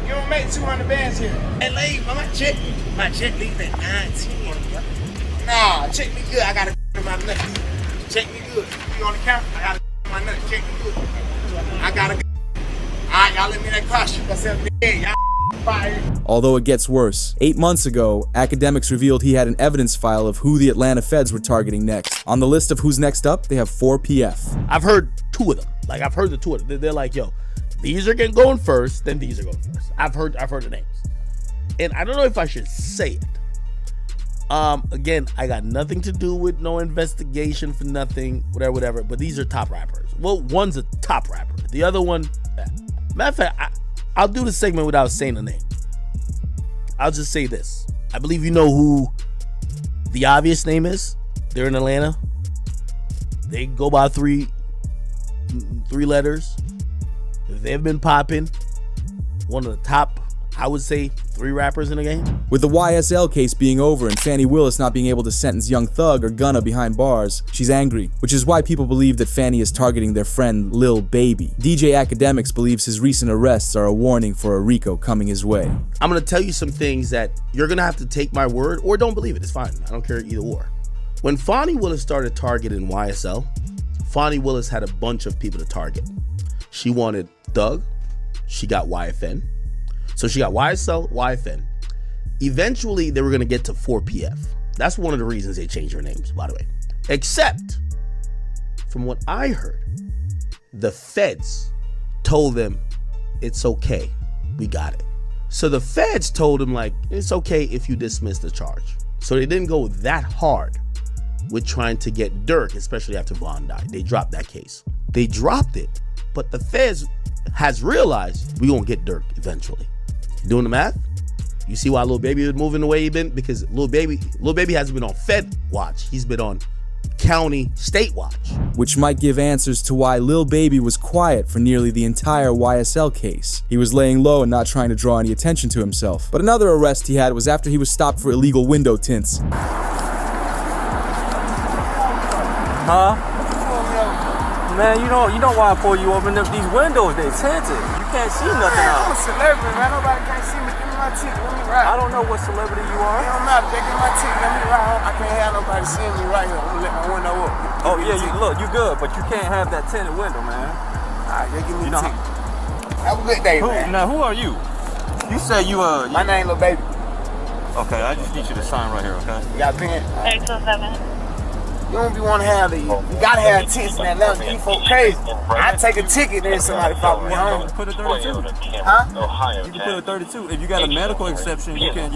You don't make 200 bands here. Hey, lady, my check leaves at 9:10. Nah, check me good, I got a in my nut. Check me good. You on the camera? I got a in my nut, check me good. I gotta go. Alright, y'all let me that car shoot myself dead. Y'all fired. Although it gets worse. 8 months ago, Academics revealed he had an evidence file of who the Atlanta feds were targeting next. On the list of who's next up, they have 4PF. I've heard 2 of them. Like, I've heard the 2 of them. They're like, yo, these are going first, then these are going first. I've heard the names. And I don't know if I should say it. Again, I got nothing to do with no investigation for nothing, whatever, but these are top rappers. Well, one's a top rapper. The other one, matter of fact, I'll do the segment without saying the name. I'll just say this. I believe you know who the obvious name is. They're in Atlanta. They go by three letters. They've been popping. One of the top, I would say, 3 rappers in the game. With the YSL case being over and Fannie Willis not being able to sentence Young Thug or Gunna behind bars, she's angry, which is why people believe that Fannie is targeting their friend Lil Baby. DJ Academics believes his recent arrests are a warning for a RICO coming his way. I'm gonna tell you some things that you're gonna have to take my word or don't believe it. It's fine. I don't care either or. When Fannie Willis started targeting YSL, Fannie Willis had a bunch of people to target. She wanted Thug. She got YFN. So she got YSL, YFN. Eventually, they were going to get to 4PF. That's one of the reasons they changed their names, by the way. Except, from what I heard, the feds told them, it's okay, we got it. So the feds told him, like, it's okay if you dismiss the charge. So they didn't go that hard with trying to get Dirk, especially after Von died. They dropped that case. They dropped it, but the feds has realized we're going to get Dirk eventually. Doing the math? You see why Lil Baby is moving the way he been? Because Lil Baby hasn't been on Fed watch. He's been on County State Watch. Which might give answers to why Lil Baby was quiet for nearly the entire YSL case. He was laying low and not trying to draw any attention to himself. But another arrest he had was after he was stopped for illegal window tints. Huh? Man, you know why I pull you over? These windows, they tinted. You can't see nothing out. I'm a celebrity, man. Nobody can't see me. Give me my ticket. Let me ride. I don't know what celebrity you are. It don't matter. They give me my ticket. Let me ride. I can't have nobody seeing me right here. I'm gonna let my window up. Oh yeah, you good, but you can't have that tinted window, man. Alright, they give me the ticket. Have a good day, man. Now, who are you? You say you My name Lil Baby. Okay, I just need you to sign right here, okay? You got a pen? 827. You don't be want to have these. You gotta have tints in that level. You folk crazy. I take a ticket, then somebody follow me home. Put a 32. Huh? You can put a 32. If you got a medical exception, you can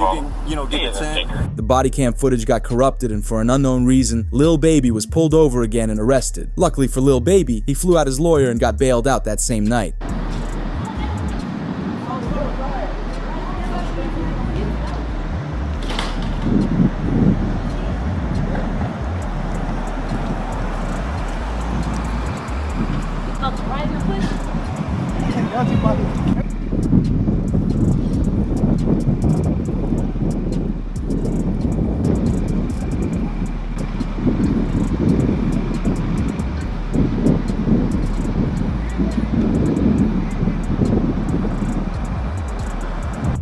get the tint. The body cam footage got corrupted, and for an unknown reason, Lil Baby was pulled over again and arrested. Luckily for Lil Baby, he flew out his lawyer and got bailed out that same night.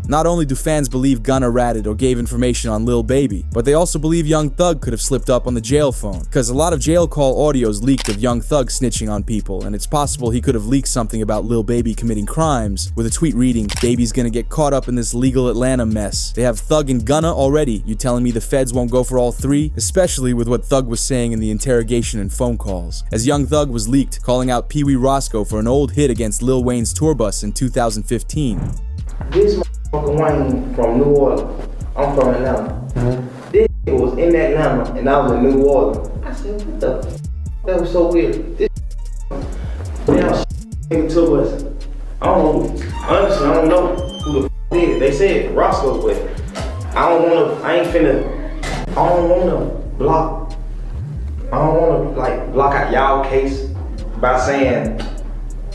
Not only do fans believe Gunna ratted or gave information on Lil Baby, but they also believe Young Thug could have slipped up on the jail phone, because a lot of jail call audios leaked of Young Thug snitching on people, and it's possible he could have leaked something about Lil Baby committing crimes, with a tweet reading, "Baby's gonna get caught up in this legal Atlanta mess. They have Thug and Gunna already. You telling me the feds won't go for all three?" Especially with what Thug was saying in the interrogation and phone calls, as Young Thug was leaked, calling out Pee Wee Roscoe for an old hit against Lil Wayne's tour bus in 2015. This motherfucker Wayne from New Orleans. I'm from Atlanta. This was in Atlanta and I was in New Orleans. I said, what the f? That was so weird. This now nigga tour bus. I don't know. Honestly, I don't know who the f did it. They said Roscoe, but I don't wanna block. I don't wanna block out y'all case by saying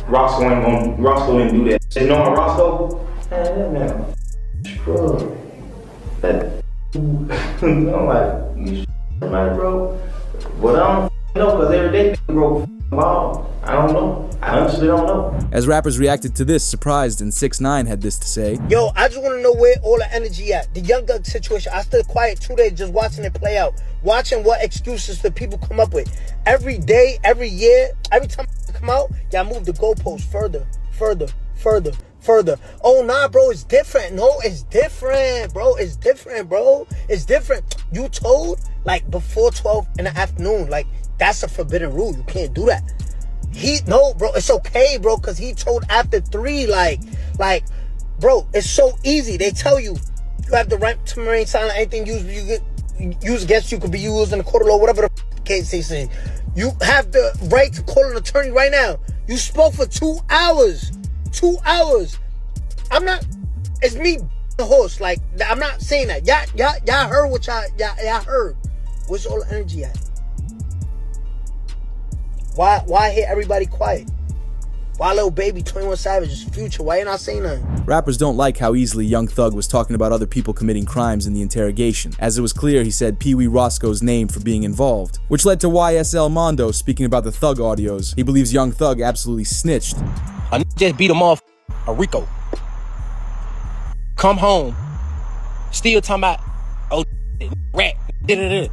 Roscoe didn't do that. They knowing Roscoe? Man, scrub. I'm like, you man, bro. But I don't know, because every day they grow ball. I don't know. I honestly don't know. As rappers reacted to this, Surprised and 6ix9ine had this to say. Yo, I just want to know where all the energy at. The Young Thug situation, I stood quiet 2 days just watching it play out. Watching what excuses the people come up with. Every day, every year, every time I come out, y'all move the goalposts further. Oh, nah, bro, it's different. No, it's different, bro. It's different. You told, before 12 in the afternoon. That's a forbidden rule. You can't do that. No, bro, it's okay, bro, because he told after 3, bro, it's so easy. They tell you have the right to remain silent. Anything used against you could be used in the court of law, whatever the case they say. You have the right to call an attorney right now. You spoke for 2 hours. 2 hours. It's me, the horse. I'm not saying that. Y'all heard what y'all heard. Where's all the energy at? Why hear everybody quiet? Why Lil Baby, 21 Savage, Future? Why you not saying nothing? Rappers don't like how easily Young Thug was talking about other people committing crimes in the interrogation, as it was clear he said Pee Wee Roscoe's name for being involved, which led to YSL Mondo speaking about the Thug audios. He believes Young Thug absolutely snitched. I just beat him off a Rico. Come home, still talking about, oh, rat, da-da-da.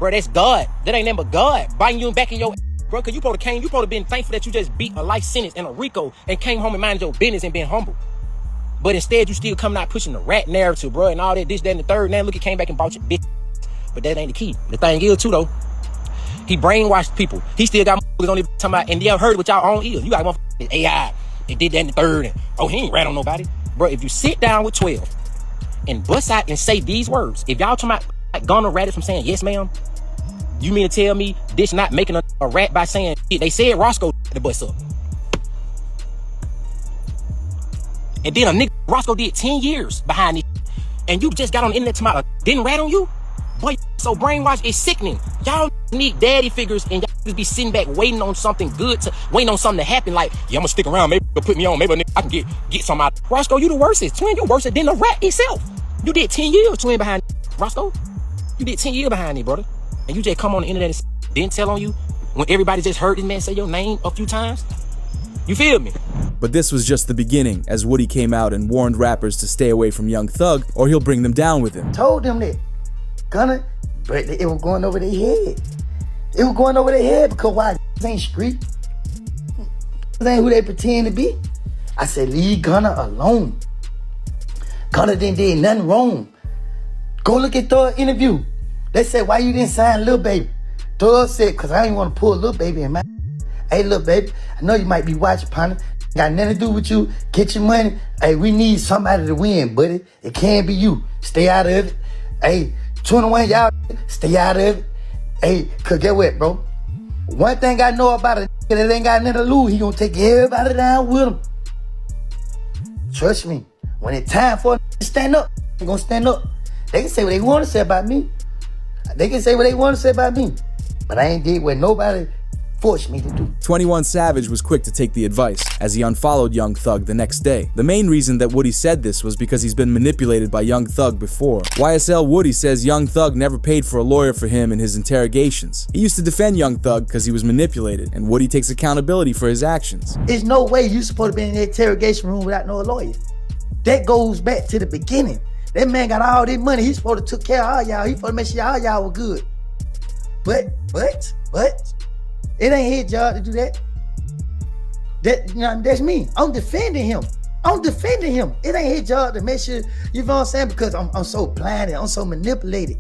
Bro, that's God. That ain't nothing but God biting you back in your bro, because you probably been thankful that you just beat a life sentence in a Rico and came home and minded your business and been humble. But instead, you still coming out pushing the rat narrative, bro, and all that, this, that, and the third. Now look, he came back and bought your bitch. But that ain't the key. The thing is, too, though, he brainwashed people. He still got motherfuckers on there talking about, and y'all heard it with y'all own ears. You got motherfuckers AI, they did that in the third, and oh, he ain't rat on nobody. Bro, if you sit down with 12 and bust out and say these words, if y'all talking about Gunna ratted from saying yes, ma'am, you mean to tell me this not making a rat by saying they said Roscoe the bus up? And then a nigga Roscoe did 10 years behind this, and you just got on the internet tomorrow didn't rat on you? Boy, so brainwashed is sickening. Y'all need daddy figures and y'all just be sitting back waiting on something good, waiting on something to happen. Like, yeah, I'm gonna stick around. Maybe they'll put me on. Maybe I can get some out. Roscoe, you the worstest. Twin, you worse than the rat itself. You did 10 years, twin, behind Roscoe. You did 10 years behind me, brother. And you just come on the internet and didn't tell on you when everybody just heard this man say your name a few times. You feel me? But this was just the beginning, as Woody came out and warned rappers to stay away from Young Thug or he'll bring them down with him. Told them that. Gunna, but it was going over their head. It was going over their head because why? This ain't street. This ain't who they pretend to be. I said, leave Gunna alone. Gunna didn't do nothing wrong. Go look at Thug's interview. They said, why you didn't sign Lil Baby? Thug said, because I didn't want to pull Lil Baby in my... Hey, Lil Baby, I know you might be watching, partner. Got nothing to do with you. Get your money. Hey, we need somebody to win, buddy. It can't be you. Stay out of it. Hey, 21, y'all, stay out of it. Hey, cause get what, bro? One thing I know about it, that ain't got nothing to lose, he gonna take everybody down with him. Trust me, when it's time for to stand up, they gonna stand up. They can say what they want to say about me. They can say what they want to say about me. But I ain't did what nobody forced me to do. 21 Savage was quick to take the advice, as he unfollowed Young Thug the next day. The main reason that Woody said this was because he's been manipulated by Young Thug before. YSL Woody says Young Thug never paid for a lawyer for him in his interrogations. He used to defend Young Thug because he was manipulated, and Woody takes accountability for his actions. There's no way you supposed to be in the interrogation room without no lawyer. That goes back to the beginning. That man got all this money. He's supposed to take care of all y'all. He's supposed to make sure all y'all were good. But, it ain't his job to do that. That's me. I'm defending him. It ain't his job to make sure, you know what I'm saying? Because I'm so blinded, I'm so manipulated.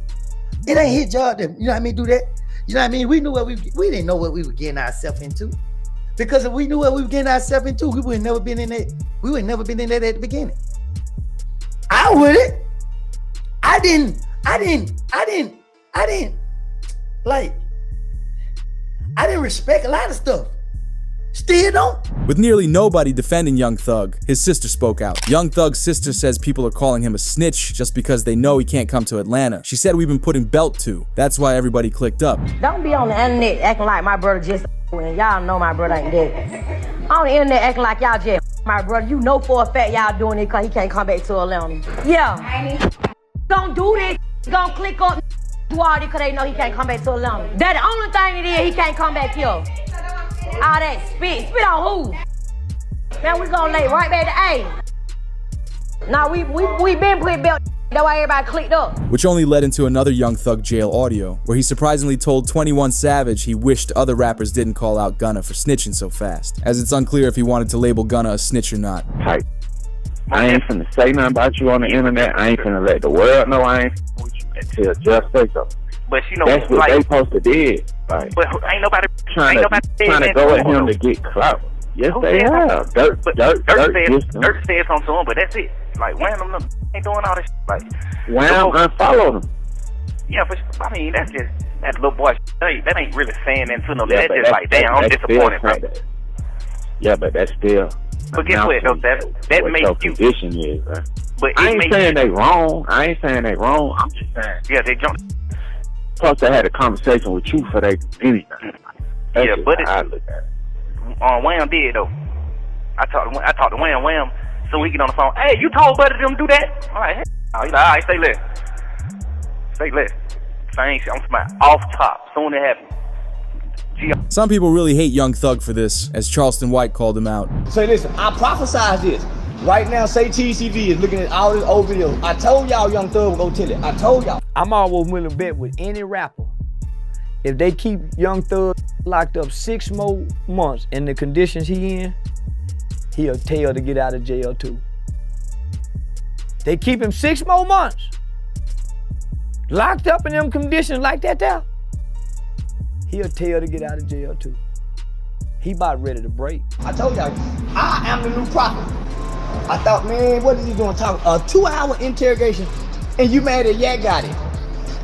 It ain't his job to, you know what I mean, do that. You know what I mean? We knew what we didn't know what we were getting ourselves into. Because if we knew what we were getting ourselves into, we would have never been in that. We would have never been in that at the beginning. I wouldn't. I didn't respect a lot of stuff. Still don't. With nearly nobody defending Young Thug, his sister spoke out. Young Thug's sister says people are calling him a snitch just because they know he can't come to Atlanta. She said we've been putting belt to. That's why everybody clicked up. Don't be on the internet acting like my brother just when y'all know my brother ain't dead. On the internet acting like y'all just my brother. You know for a fact y'all doing it because he can't come back to Atlanta. Yeah. Don't do this. Don't click up. Do all this because they know he can't come back to Atlanta. That the only thing it is, he can't come back here. All that spit on who? Man, we gonna lay right back to A. Now we been putting belt. That's why everybody clicked up. Which only led into another Young Thug jail audio, where he surprisingly told 21 Savage he wished other rappers didn't call out Gunna for snitching so fast, as it's unclear if he wanted to label Gunna a snitch or not. Type. I ain't finna say nothing about you on the internet. I ain't finna let the world know I ain't finna with you until just say something. But you know, that's what they supposed to did. Like, but ain't nobody trying to go at him to get clout. Yes, they have. Dirt said something to him, but that's it. Like, Wham ain't doing all this shit. Like, Wham unfollowed him. Yeah, but I mean, that's just that little boy. That ain't really saying anything to no. Yeah, that's just like, damn, I'm disappointed, bro. Yeah, but that's still. But guess what? That makes you. Condition is, bro. But I ain't saying they wrong. I'm just saying. Yeah, they jumped. Plus, they had a conversation with you for they do anything. That's yeah, but I look at it. Wham did though. I talked to Wham. So we get on the phone. Hey, you told Buddy them do that? All right, he's like, all right, stay lit. Thanks. I'm smiling off top. Soon it happens. Some people really hate Young Thug for this, as Charleston White called him out. Say, listen, I prophesied this. Right now, say TCV is looking at all these old videos. I told y'all Young Thug will go tell it. I told y'all. I'm always willing to bet with any rapper. If they keep Young Thug locked up 6 more months in the conditions he in, he'll tell to get out of jail too. They keep him 6 more months, locked up in them conditions like that there, he'll tell to get out of jail too. He about ready to break. I told y'all, I am the new prophet. I thought, man, what is he doing talking? A 2-hour interrogation, and you mad at Yak got it.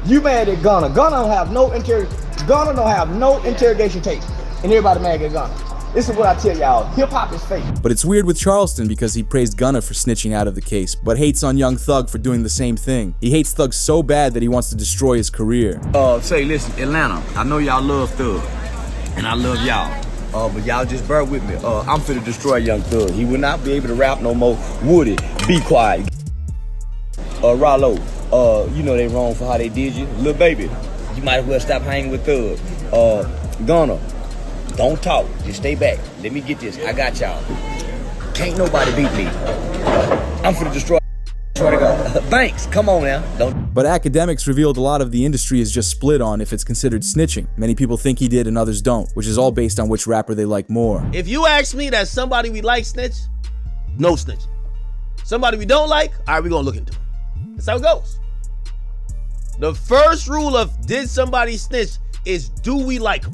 You mad at Gunna. Gunna don't have no interrogation tape, and everybody mad at Gunna. This is what I tell y'all. Hip hop is fake. But it's weird with Charleston because he praised Gunna for snitching out of the case, but hates on Young Thug for doing the same thing. He hates Thug so bad that he wants to destroy his career. Say, listen, Atlanta, I know y'all love Thug, and I love y'all. But y'all just bear with me. I'm finna destroy Young Thug. He will not be able to rap no more. Woody, be quiet. Rollo, you know they wrong for how they did you. Lil Baby, you might as well stop hanging with Thug. Gunna, don't talk. Just stay back. Let me get this. I got y'all. Can't nobody beat me. I'm finna destroy. Swear to God. Thanks. Come on now. Don't. But academics revealed a lot of the industry is just split on if it's considered snitching. Many people think he did and others don't, which is all based on which rapper they like more. If you ask me that somebody we like snitch, no snitch. Somebody we don't like, all right, we're gonna look into it. That's how it goes. The first rule of did somebody snitch is do we like them?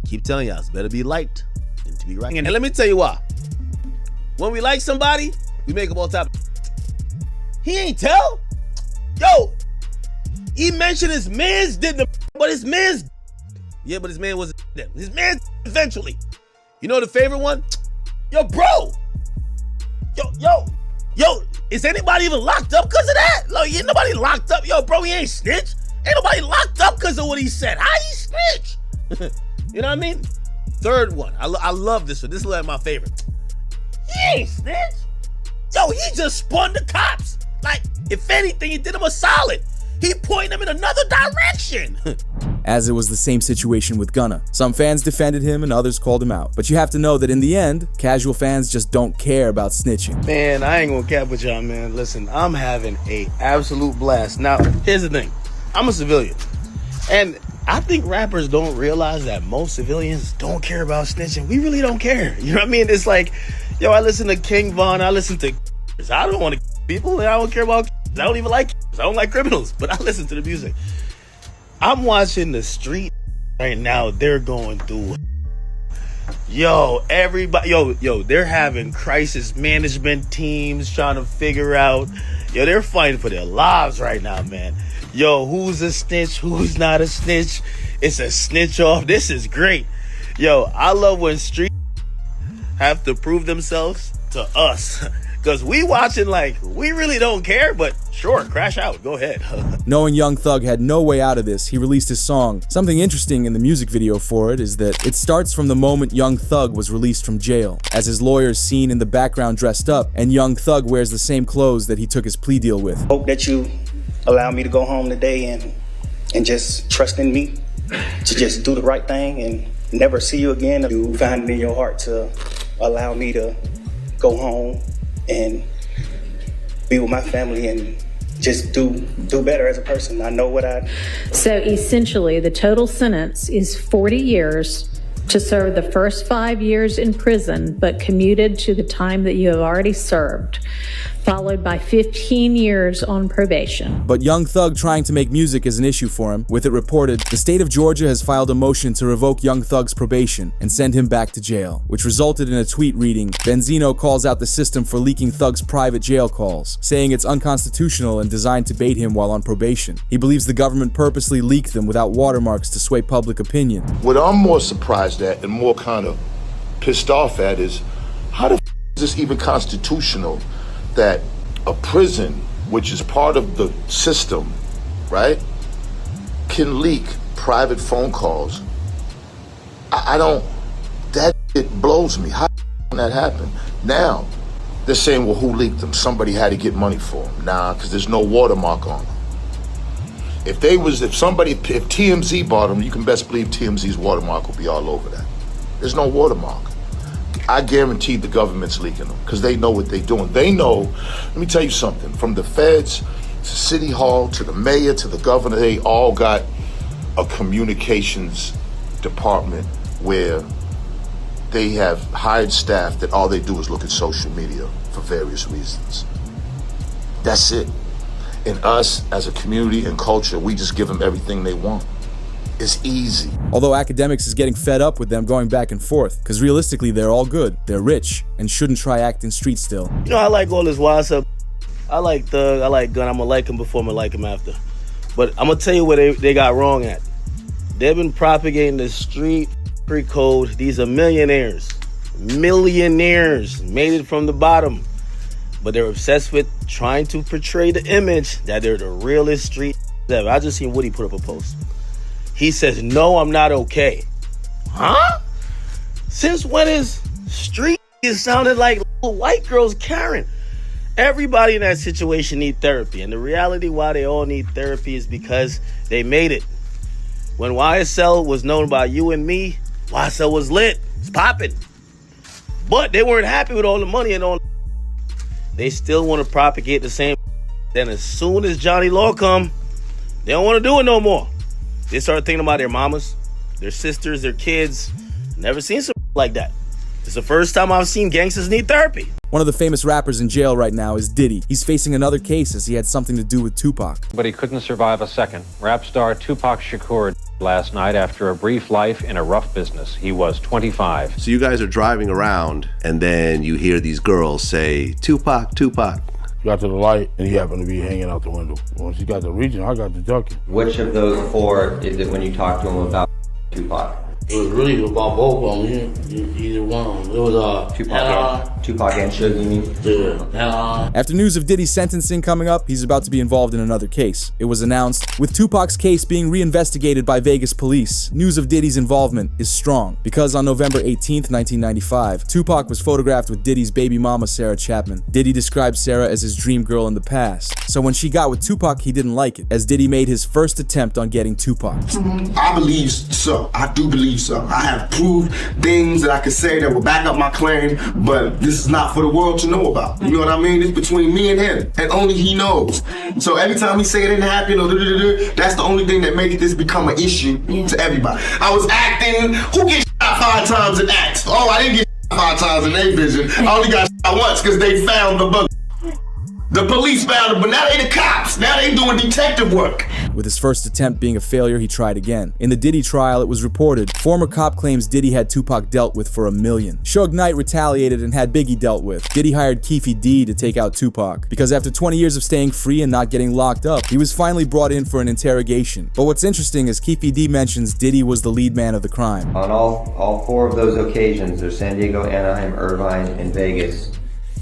Keep telling y'all, it's better be liked than to be right. And let me tell you why. When we like somebody, we make them on top. He ain't tell. Yo, he mentioned his man's did the, but his man's, yeah, but his man wasn't them. His man eventually. You know the favorite one? Yo, bro. Yo, is anybody even locked up because of that? Look, ain't nobody locked up. Yo, bro, he ain't snitch. Ain't nobody locked up because of what he said. How he snitch? You know what I mean? Third one. I love this one. This is like my favorite. He ain't snitch. Yo, he just spun the cops. Like, if anything, he did him a solid. He pointed him in another direction. As it was the same situation with Gunna. Some fans defended him and others called him out. But you have to know that in the end, casual fans just don't care about snitching. Man, I ain't gonna cap with y'all, man. Listen, I'm having a absolute blast. Now, here's the thing. I'm a civilian. And I think rappers don't realize that most civilians don't care about snitching. We really don't care. You know what I mean? It's like, yo, I listen to King Von. I listen to... I don't want to people. I don't care about... I don't even like... I don't like criminals. But I listen to the music. I'm watching the street right now. They're going through... Yo, everybody... Yo, they're having crisis management teams trying to figure out... Yo, they're fighting for their lives right now, man. Yo, who's a snitch? Who's not a snitch? It's a snitch off. This is great. Yo, I love when street have to prove themselves to us. Because we watching like, we really don't care, but sure, crash out. Go ahead. Knowing Young Thug had no way out of this, he released his song. Something interesting in the music video for it is that it starts from the moment Young Thug was released from jail, as his lawyer is seen in the background dressed up, and Young Thug wears the same clothes that he took his plea deal with. Hope that you allow me to go home today and just trust in me to just do the right thing and never see you again. You find it in your heart to allow me to go home and be with my family and just do better as a person. I know what So essentially, the total sentence is 40 years to serve the first 5 years in prison, but commuted to the time that you have already served, followed by 15 years on probation. But Young Thug trying to make music is an issue for him. With it reported, the state of Georgia has filed a motion to revoke Young Thug's probation and send him back to jail, which resulted in a tweet reading, Benzino calls out the system for leaking Thug's private jail calls, saying it's unconstitutional and designed to bait him while on probation. He believes the government purposely leaked them without watermarks to sway public opinion. What I'm more surprised at and more kind of pissed off at is, how the is this even constitutional that a prison, which is part of the system, right, can leak private phone calls? I don't, that it blows me. How did that happen? Now, they're saying, well, who leaked them? Somebody had to get money for them. Nah, because there's no watermark on them. If TMZ bought them, you can best believe TMZ's watermark will be all over that. There's no watermark. I guarantee the government's leaking them because they know what they're doing. They know, let me tell you something, from the feds to City Hall to the mayor to the governor, they all got a communications department where they have hired staff that all they do is look at social media for various reasons. That's it. And us as a community and culture, we just give them everything they want. It's easy. Although academics is getting fed up with them going back and forth, because realistically they're all good, they're rich, and shouldn't try acting street still. You know, I like all this wild stuff. I like Thug, I like Gunna. I'm gonna like him before I'm gonna like him after. But I'm gonna tell you what they got wrong at. They've been propagating the street street code. These are millionaires. Millionaires made it from the bottom. But they're obsessed with trying to portray the image that they're the realest street ever. I just seen Woody put up a post. He says, no, I'm not okay. Huh? Since when is street sounded like little white girls Karen? Everybody in that situation need therapy. And the reality why they all need therapy is because they made it. When YSL was known by you and me, YSL was lit. It's popping. But they weren't happy with all the money and all. They still want to propagate the same. Then as soon as Johnny Law come, they don't want to do it no more. They start thinking about their mamas, their sisters, their kids. Never seen something like that. It's the first time I've seen gangsters need therapy. One of the famous rappers in jail right now is Diddy. He's facing another case as he had something to do with Tupac. But he couldn't survive a second. Rap star Tupac Shakur last night after a brief life in a rough business. He was 25. So you guys are driving around and then you hear these girls say, Tupac, Tupac. Got to the light and he happened to be hanging out the window. Once he got to reaching, I got to ducking. Which of those four is it when you talk to him about Tupac? It was really about both of them. Either one. It was Tupac and Suge, you mean? Yeah. After news of Diddy's sentencing coming up, he's about to be involved in another case. It was announced, with Tupac's case being reinvestigated by Vegas police, news of Diddy's involvement is strong. Because on November 18th, 1995, Tupac was photographed with Diddy's baby mama, Sarah Chapman. Diddy described Sarah as his dream girl in the past. So when she got with Tupac, he didn't like it, as Diddy made his first attempt on getting Tupac. I believe so. I do believe so. I have proved things that I could say that will back up my claim, but this is not for the world to know about. You know what I mean? It's between me and him, and only he knows. So every time he say it didn't happen, or that's the only thing that makes this become an issue to everybody. I was acting. Who gets shot 5 times in acts? Oh, I didn't get shot 5 times in A Vision. I only got shot once because they found the bug. The police found him, but now they the cops. Now they doing detective work. With his first attempt being a failure, he tried again. In the Diddy trial, it was reported, former cop claims Diddy had Tupac dealt with for $1 million. Suge Knight retaliated and had Biggie dealt with. Diddy hired Keefe D to take out Tupac, because after 20 years of staying free and not getting locked up, he was finally brought in for an interrogation. But what's interesting is Keefe D mentions Diddy was the lead man of the crime. On all 4 of those occasions, there's San Diego, Anaheim, Irvine, and Vegas.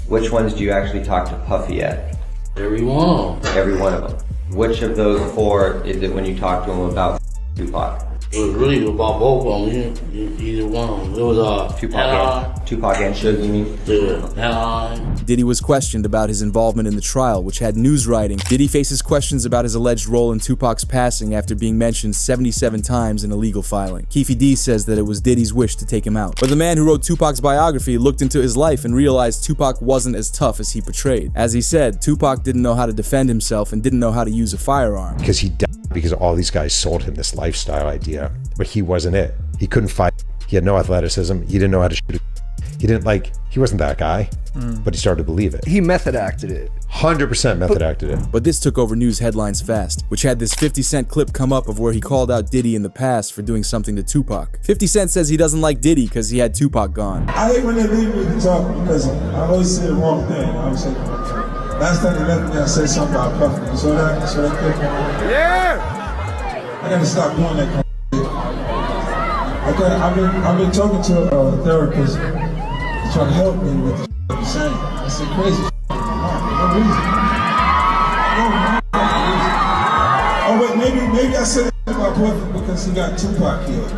Which ones do you actually talk to Puffy at? Every one. Every one of them. Which of those 4 is it when you talk to him about Tupac? It was really about both of them. Either one. It was Tupac and Suge, you mean? Yeah. Diddy was questioned about his involvement in the trial, which had news writing. Diddy faces questions about his alleged role in Tupac's passing after being mentioned 77 times in a legal filing. Keefe D says that it was Diddy's wish to take him out. But the man who wrote Tupac's biography looked into his life and realized Tupac wasn't as tough as he portrayed. As he said, Tupac didn't know how to defend himself and didn't know how to use a firearm. Because he died because all these guys sold him this lifestyle idea, but he wasn't it. He couldn't fight. He had no athleticism. He didn't know how to shoot. He wasn't that guy, but he started to believe it. He method acted it. 100% method acted it. But this took over news headlines fast, which had this 50 Cent clip come up of where he called out Diddy in the past for doing something to Tupac. 50 Cent says he doesn't like Diddy because he had Tupac gone. I hate when they leave me to talk because I always say the wrong thing. I was saying, last time they left me, I said something about Puffy. So that clip? Yeah! I gotta stop doing that kind of shit. I've been talking to a therapist trying to help me with the shit I'm saying. I said crazy shit. No reason. Oh wait, maybe I said it about Puffy because he got Tupac killed.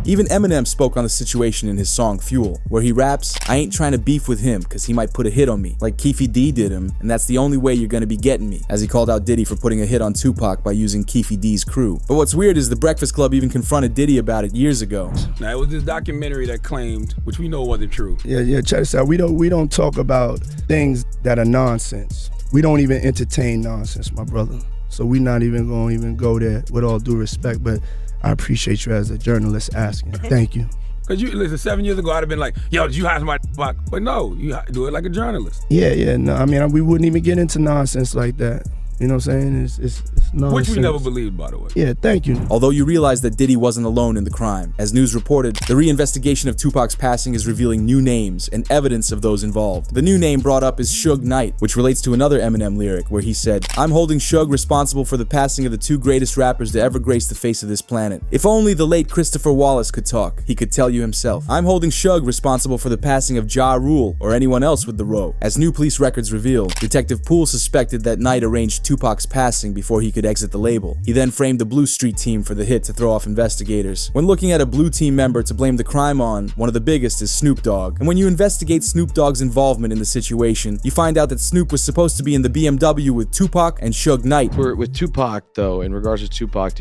Even Eminem spoke on the situation in his song Fuel, where he raps, I ain't trying to beef with him cause he might put a hit on me, like Keefe D did him, and that's the only way you're gonna be getting me, as he called out Diddy for putting a hit on Tupac by using Keefe D's crew. But what's weird is the Breakfast Club even confronted Diddy about it years ago. Now it was this documentary that claimed, which we know wasn't true. Yeah, check this out. We don't talk about things that are nonsense. We don't even entertain nonsense, my brother. So we're not even gonna even go there, with all due respect, but I appreciate you as a journalist asking. Thank you. Cause you listen, 7 years ago I'd have been like, yo, did you hire somebody? But no, you do it like a journalist. Yeah, no, I mean, we wouldn't even get into nonsense like that. You know what I'm saying? It's nonsense. Which we never believed, by the way. Yeah, thank you. Although you realize that Diddy wasn't alone in the crime. As news reported, the reinvestigation of Tupac's passing is revealing new names and evidence of those involved. The new name brought up is Suge Knight, which relates to another Eminem lyric where he said, "I'm holding Suge responsible for the passing of the two greatest rappers to ever grace the face of this planet. If only the late Christopher Wallace could talk, he could tell you himself. I'm holding Suge responsible for the passing of Ja Rule or anyone else with the row." As new police records reveal, Detective Poole suspected that Knight arranged Tupac's passing before he could exit the label. He then framed the Blue Street team for the hit to throw off investigators. When looking at a Blue Team member to blame the crime on, one of the biggest is Snoop Dogg. And when you investigate Snoop Dogg's involvement in the situation, you find out that Snoop was supposed to be in the BMW with Tupac and Suge Knight. With Tupac, though, in regards to Tupac,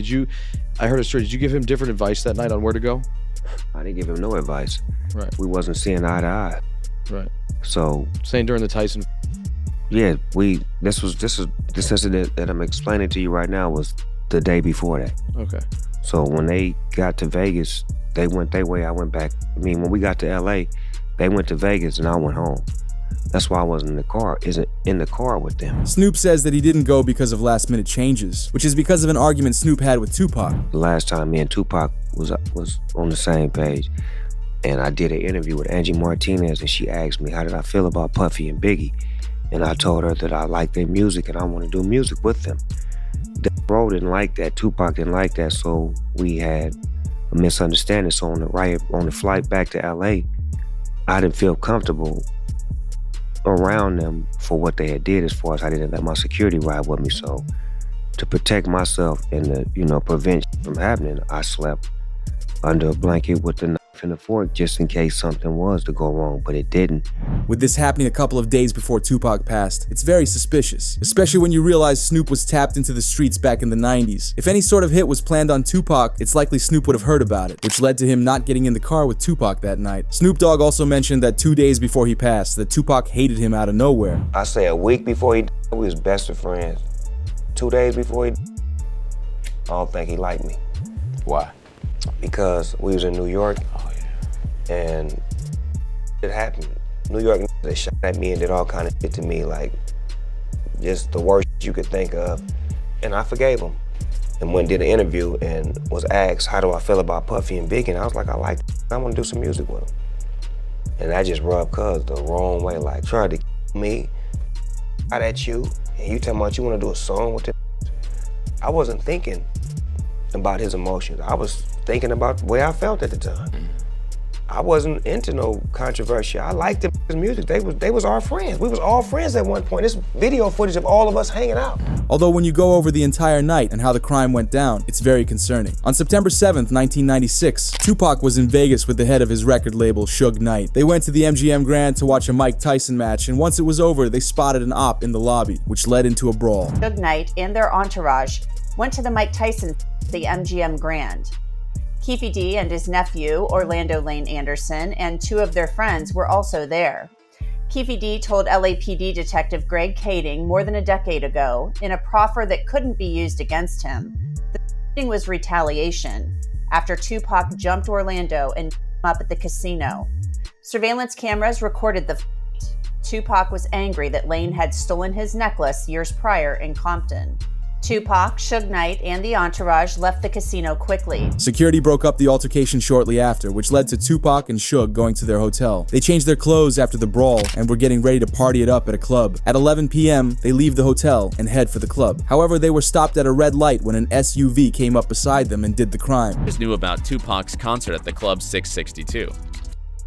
I heard a story, did you give him different advice that night on where to go? I didn't give him no advice. Right. We wasn't seeing eye to eye. Right. So saying during the Tyson. Yeah, this incident that I'm explaining to you right now was the day before that. Okay. So when they got to Vegas, they went their way, I went back. I mean, when we got to LA, they went to Vegas and I went home. That's why I wasn't in the car with them. Snoop says that he didn't go because of last-minute changes, which is because of an argument Snoop had with Tupac. The last time me and Tupac was on the same page, and I did an interview with Angie Martinez, and she asked me, how did I feel about Puffy and Biggie? And I told her that I like their music and I want to do music with them. Bro didn't like that, Tupac didn't like that, so we had a misunderstanding. So on the flight back to LA, I didn't feel comfortable around them for what they had did, as far as I didn't let my security ride with me. So to protect myself and to prevent from happening, I slept under a blanket with the knife and the fork just in case something was to go wrong, but it didn't. With this happening a couple of days before Tupac passed, it's very suspicious, especially when you realize Snoop was tapped into the streets back in the 90s. If any sort of hit was planned on Tupac, it's likely Snoop would have heard about it, which led to him not getting in the car with Tupac that night. Snoop Dogg also mentioned that 2 days before he passed, that Tupac hated him out of nowhere. I say a week before he died, we was best of friends. 2 days before he died, I don't think he liked me. Why? Because we was in New York, and it happened. New York, they shot at me and did all kind of shit to me, like just the worst you could think of. And I forgave him. And went and did an interview and was asked, how do I feel about Puffy and Biggie? And I was like, I like it. I want to do some music with them. And that just rubbed Cuz the wrong way, like tried to me out at you, and you tell me you want to do a song with him. I wasn't thinking about his emotions. I was thinking about the way I felt at the time. I wasn't into no controversy. I liked his music. They was our friends. We was all friends at one point. There's video footage of all of us hanging out. Although when you go over the entire night and how the crime went down, it's very concerning. On September 7th, 1996, Tupac was in Vegas with the head of his record label, Suge Knight. They went to the MGM Grand to watch a Mike Tyson match, and once it was over, they spotted an op in the lobby, which led into a brawl. Suge Knight and their entourage went to the Mike Tyson, the MGM Grand. Keefe D and his nephew, Orlando Lane Anderson, and two of their friends were also there. Keefe D told LAPD Detective Greg Kading more than a decade ago, in a proffer that couldn't be used against him, the shooting was retaliation after Tupac jumped Orlando and beat him up at the casino. Surveillance cameras recorded the fight. Tupac was angry that Lane had stolen his necklace years prior in Compton. Tupac, Suge Knight, and the entourage left the casino quickly. Security broke up the altercation shortly after, which led to Tupac and Suge going to their hotel. They changed their clothes after the brawl and were getting ready to party it up at a club. At 11 p.m., they leave the hotel and head for the club. However, they were stopped at a red light when an SUV came up beside them and did the crime. Just knew about Tupac's concert at the Club 662.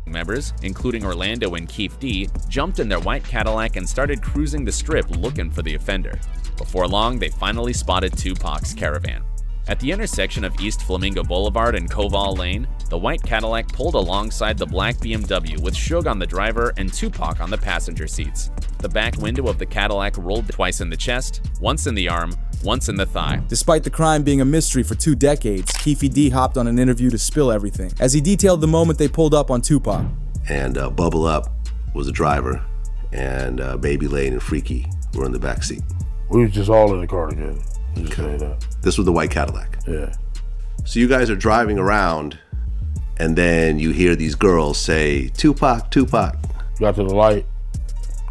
Members, including Orlando and Keefe D, jumped in their white Cadillac and started cruising the strip looking for the offender. Before long, they finally spotted Tupac's caravan. At the intersection of East Flamingo Boulevard and Koval Lane, the white Cadillac pulled alongside the black BMW with Suge on the driver and Tupac on the passenger seats. The back window of the Cadillac rolled twice in the chest, once in the arm, once in the thigh. Despite the crime being a mystery for 2 decades, Keefe D hopped on an interview to spill everything, as he detailed the moment they pulled up on Tupac. And Bubble Up was the driver, and Baby Lane and Freaky were in the back seat. We was just all in the car together. Just say that. This was the white Cadillac. Yeah. So you guys are driving around, and then you hear these girls say, Tupac, Tupac. Got to the light.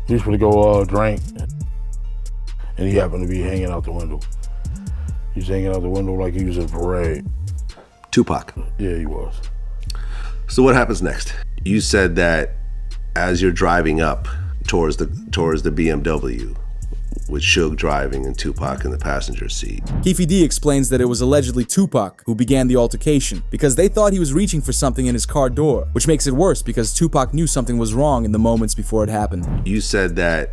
We was gonna go drink. and he happened to be hanging out the window. He's hanging out the window like he was in a parade. Tupac. Yeah, he was. So what happens next? You said that as you're driving up towards the BMW, with Suge driving and Tupac in the passenger seat. Keefe D explains that it was allegedly Tupac who began the altercation because they thought he was reaching for something in his car door, which makes it worse because Tupac knew something was wrong in the moments before it happened. You said that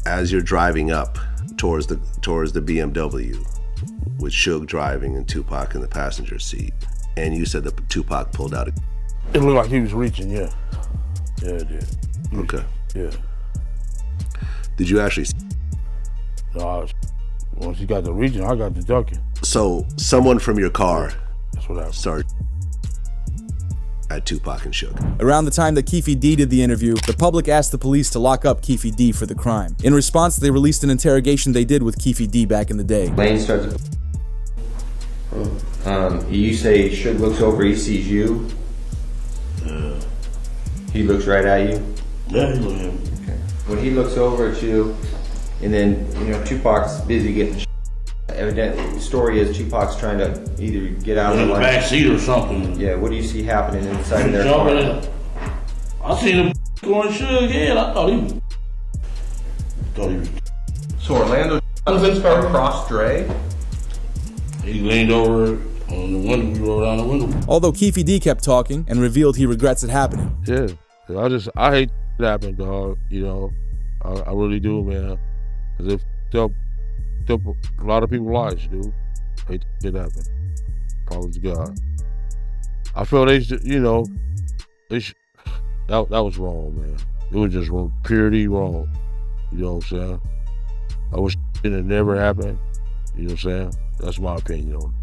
as you're driving up towards the BMW, with Suge driving and Tupac in the passenger seat, and you said that Tupac pulled out a... It looked like he was reaching, yeah. Yeah, it did. Okay. Yeah. Did you actually... No, once he got the reaching, I got the ducking. So someone from your car That's what happened. started at Tupac and Suge. Around the time that Keefe D did the interview, the public asked the police to lock up Keefe D for the crime. In response, they released an interrogation they did with Keefe D back in the day. Lane starts. You say Suge looks over, he sees you. Yeah. He looks right at you. Yeah, he looked at me. Okay. When he looks over at you, and then Tupac's busy getting. Evidently, the story is Tupac's trying to either get out in of the back seat or something. Yeah. What do you see happening inside of their car? I seen him going Suge head. I thought he was. So Orlando across Dre. He leaned over on the window. We rolled down the window. Although Keefe D kept talking and revealed he regrets it happening. Yeah, I hate it happened, dog. I really do, man. Cause it took a lot of people's lives, dude. I hate it happened. Promise to God. I feel that was wrong, man. It was just purely wrong. You know what I'm saying? I wish it had never happened. You know what I'm saying? That's my opinion on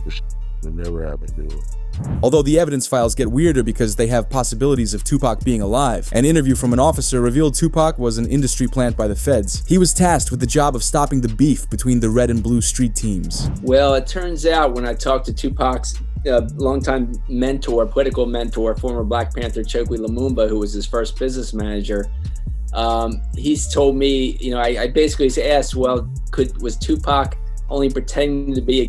it. It never happened, dude. Although the evidence files get weirder because they have possibilities of Tupac being alive. An interview from an officer revealed Tupac was an industry plant by the feds. He was tasked with the job of stopping the beef between the red and blue street teams. Well, it turns out when I talked to Tupac's longtime mentor, political mentor, former Black Panther Chokwe Lumumba, who was his first business manager, he's told me, I basically asked, well, was Tupac only pretending to be in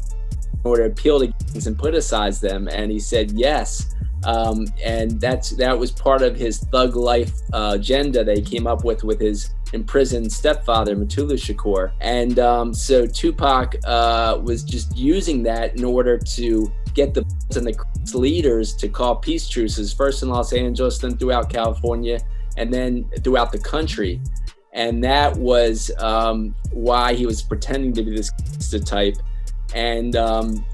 order to appeal to gangs and politicize them? And he said yes. And that was part of his thug life agenda that he came up with his imprisoned stepfather, Mutulu Shakur. And so Tupac was just using that in order to get the leaders to call peace truces, first in Los Angeles, then throughout California, and then throughout the country. And that was why he was pretending to be this gangster type. And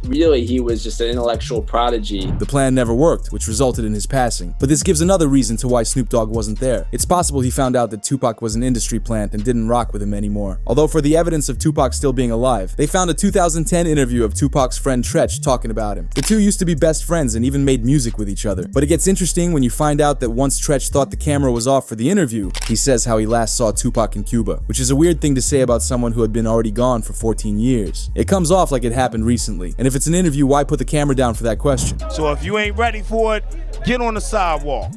really, he was just an intellectual prodigy. The plan never worked, which resulted in his passing. But this gives another reason to why Snoop Dogg wasn't there. It's possible he found out that Tupac was an industry plant and didn't rock with him anymore. Although for the evidence of Tupac still being alive, they found a 2010 interview of Tupac's friend Treach talking about him. The two used to be best friends and even made music with each other. But it gets interesting when you find out that once Treach thought the camera was off for the interview, he says how he last saw Tupac in Cuba, which is a weird thing to say about someone who had been already gone for 14 years. It comes off like it happened recently, and if it's an interview, why put the camera down for that question? So if you ain't ready for it, get on the sidewalk.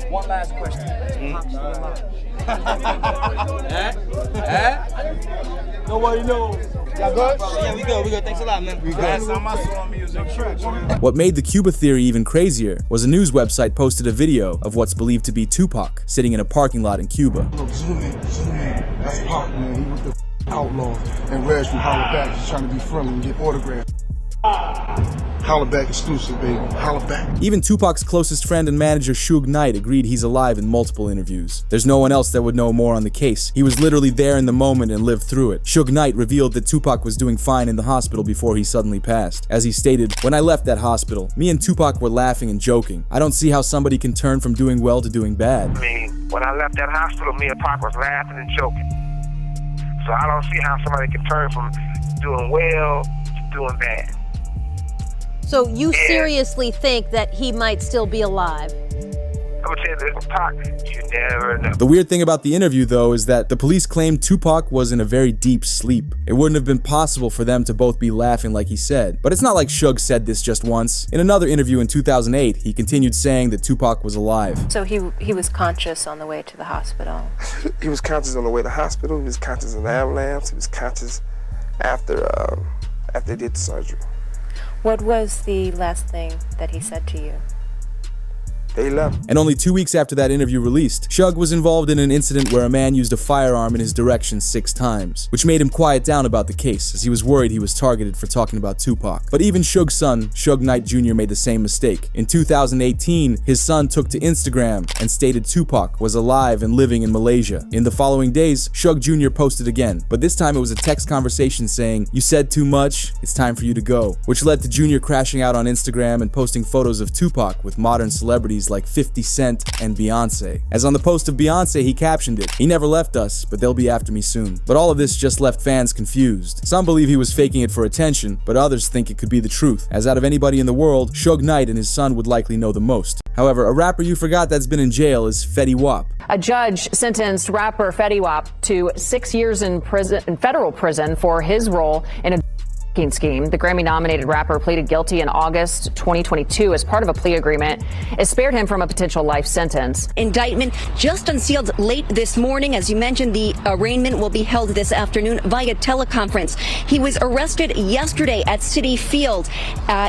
One last question. Nobody knows. Y'all good? Yeah, we good. Thanks a lot, man. We good. Last time I saw music. What made the Cuba theory even crazier was a news website posted a video of what's believed to be Tupac sitting in a parking lot in Cuba. Look, zoom in. That's Pac, man. He was the outlaw. And Reg from Holla Back is trying to be friendly and get autographs. Holla Back exclusive, baby. Holla Back. Even Tupac's closest friend and manager Suge Knight agreed he's alive in multiple interviews. There's no one else that would know more on the case. He was literally there in the moment and lived through it. Suge Knight revealed that Tupac was doing fine in the hospital before he suddenly passed. As he stated, "When I left that hospital, me and Tupac were laughing and joking. I don't see how somebody can turn from doing well to doing bad." I mean, when I left that hospital, me and Pac was laughing and joking. So I don't see how somebody can turn from doing well to doing bad. So you seriously think that he might still be alive? I'm gonna tell you this, Pac, you never know. The weird thing about the interview, though, is that the police claimed Tupac was in a very deep sleep. It wouldn't have been possible for them to both be laughing like he said. But it's not like Suge said this just once. In another interview in 2008, he continued saying that Tupac was alive. So he was conscious on the way to the hospital? He was conscious on the way to the hospital. He was conscious in the ambulance. He was conscious after they did the surgery. What was the last thing that he said to you? They left. And only 2 weeks after that interview released, Suge was involved in an incident where a man used a firearm in his direction 6 times, which made him quiet down about the case, as he was worried he was targeted for talking about Tupac. But even Suge's son, Suge Knight Jr., made the same mistake. In 2018, his son took to Instagram and stated Tupac was alive and living in Malaysia. In the following days, Suge Jr. posted again, but this time it was a text conversation saying, "You said too much, it's time for you to go," which led to Jr. crashing out on Instagram and posting photos of Tupac with modern celebrities like 50 Cent and Beyonce. As on the post of Beyonce, he captioned it, "He never left us, but they'll be after me soon." But all of this just left fans confused. Some believe he was faking it for attention, but others think it could be the truth, as out of anybody in the world, Suge Knight and his son would likely know the most. However, a rapper you forgot that's been in jail is Fetty Wap. A judge sentenced rapper Fetty Wap to 6 years in federal prison for his role in a scheme. The Grammy-nominated rapper pleaded guilty in August 2022 as part of a plea agreement. It spared him from a potential life sentence. Indictment just unsealed late this morning. As you mentioned, the arraignment will be held this afternoon via teleconference. He was arrested yesterday at Citi Field.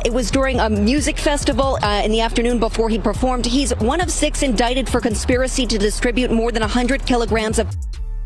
It was during a music festival in the afternoon before he performed. He's one of 6 indicted for conspiracy to distribute more than 100 kilograms of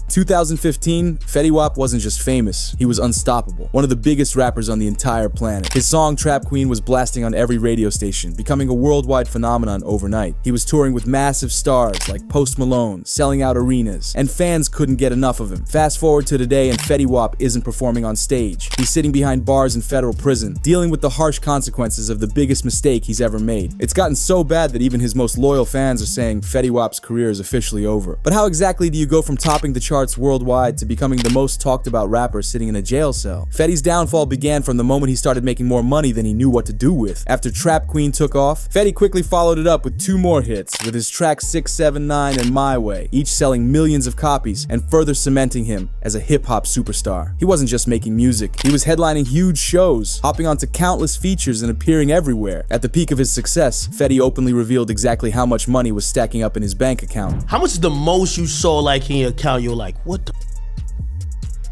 2015, Fetty Wap wasn't just famous, he was unstoppable. One of the biggest rappers on the entire planet. His song Trap Queen was blasting on every radio station, becoming a worldwide phenomenon overnight. He was touring with massive stars like Post Malone, selling out arenas, and fans couldn't get enough of him. Fast forward to today and Fetty Wap isn't performing on stage. He's sitting behind bars in federal prison, dealing with the harsh consequences of the biggest mistake he's ever made. It's gotten so bad that even his most loyal fans are saying Fetty Wap's career is officially over. But how exactly do you go from topping the charts worldwide to becoming the most talked about rapper sitting in a jail cell? Fetty's downfall began from the moment he started making more money than he knew what to do with. After Trap Queen took off, Fetty quickly followed it up with 2 more hits, with his tracks 6, 7, 9 and My Way, each selling millions of copies and further cementing him as a hip-hop superstar. He wasn't just making music, he was headlining huge shows, hopping onto countless features and appearing everywhere. At the peak of his success, Fetty openly revealed exactly how much money was stacking up in his bank account. How much is the most you saw like in your account? You're like, what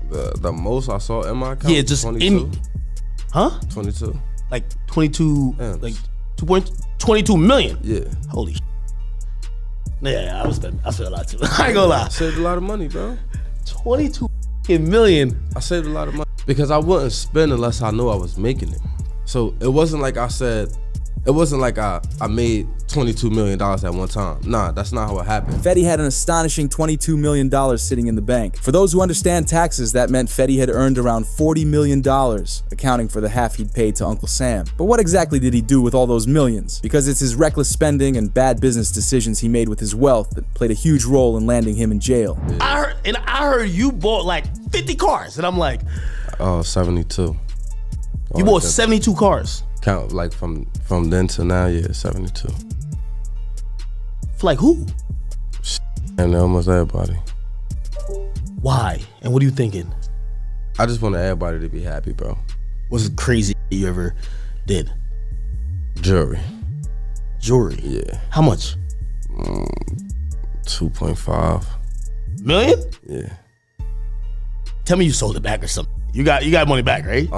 the most I saw in my account? Yeah, just 22. Huh? 22. Like 22, M's. like 2.22 million. Yeah. Holy shit. Yeah, I spent a lot too. I ain't gonna lie. I saved a lot of money, bro. 22 million. I saved a lot of money because I wouldn't spend unless I knew I was making it. So it wasn't like I made $22 million at one time. Nah, that's not how it happened. Fetty had an astonishing $22 million sitting in the bank. For those who understand taxes, that meant Fetty had earned around $40 million, accounting for the half he'd paid to Uncle Sam. But what exactly did he do with all those millions? Because it's his reckless spending and bad business decisions he made with his wealth that played a huge role in landing him in jail. I heard you bought like 50 cars, and I'm like, oh, 72. You bought 72 cars. Count like from then to now, yeah, 72. For like who? And almost everybody. Why? And what are you thinking? I just want everybody to be happy, bro. What's the crazy you ever did? Jewelry. Jewelry? Yeah. How much? 2.5 million? Yeah. Tell me you sold it back or something. You got money back, right?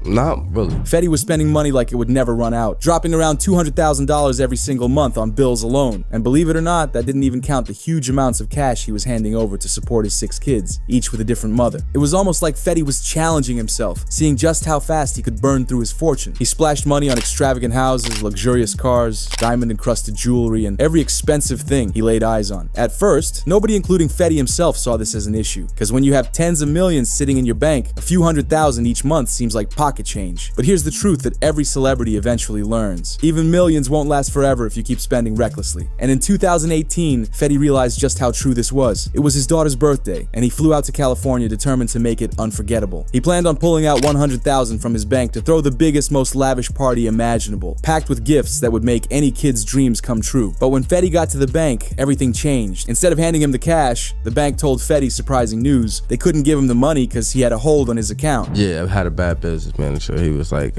Not really. Fetty was spending money like it would never run out, dropping around $200,000 every single month on bills alone. And believe it or not, that didn't even count the huge amounts of cash he was handing over to support his 6 kids, each with a different mother. It was almost like Fetty was challenging himself, seeing just how fast he could burn through his fortune. He splashed money on extravagant houses, luxurious cars, diamond-encrusted jewelry, and every expensive thing he laid eyes on. At first, nobody including Fetty himself saw this as an issue, because when you have tens of millions sitting in your bank, a few $100,000 each month seems like pocket pocket change. But here's the truth that every celebrity eventually learns. Even millions won't last forever if you keep spending recklessly. And in 2018, Fetty realized just how true this was. It was his daughter's birthday, and he flew out to California determined to make it unforgettable. He planned on pulling out $100,000 from his bank to throw the biggest, most lavish party imaginable, packed with gifts that would make any kid's dreams come true. But when Fetty got to the bank, everything changed. Instead of handing him the cash, the bank told Fetty surprising news. They couldn't give him the money because he had a hold on his account. Yeah, I had a bad business manager. He was like,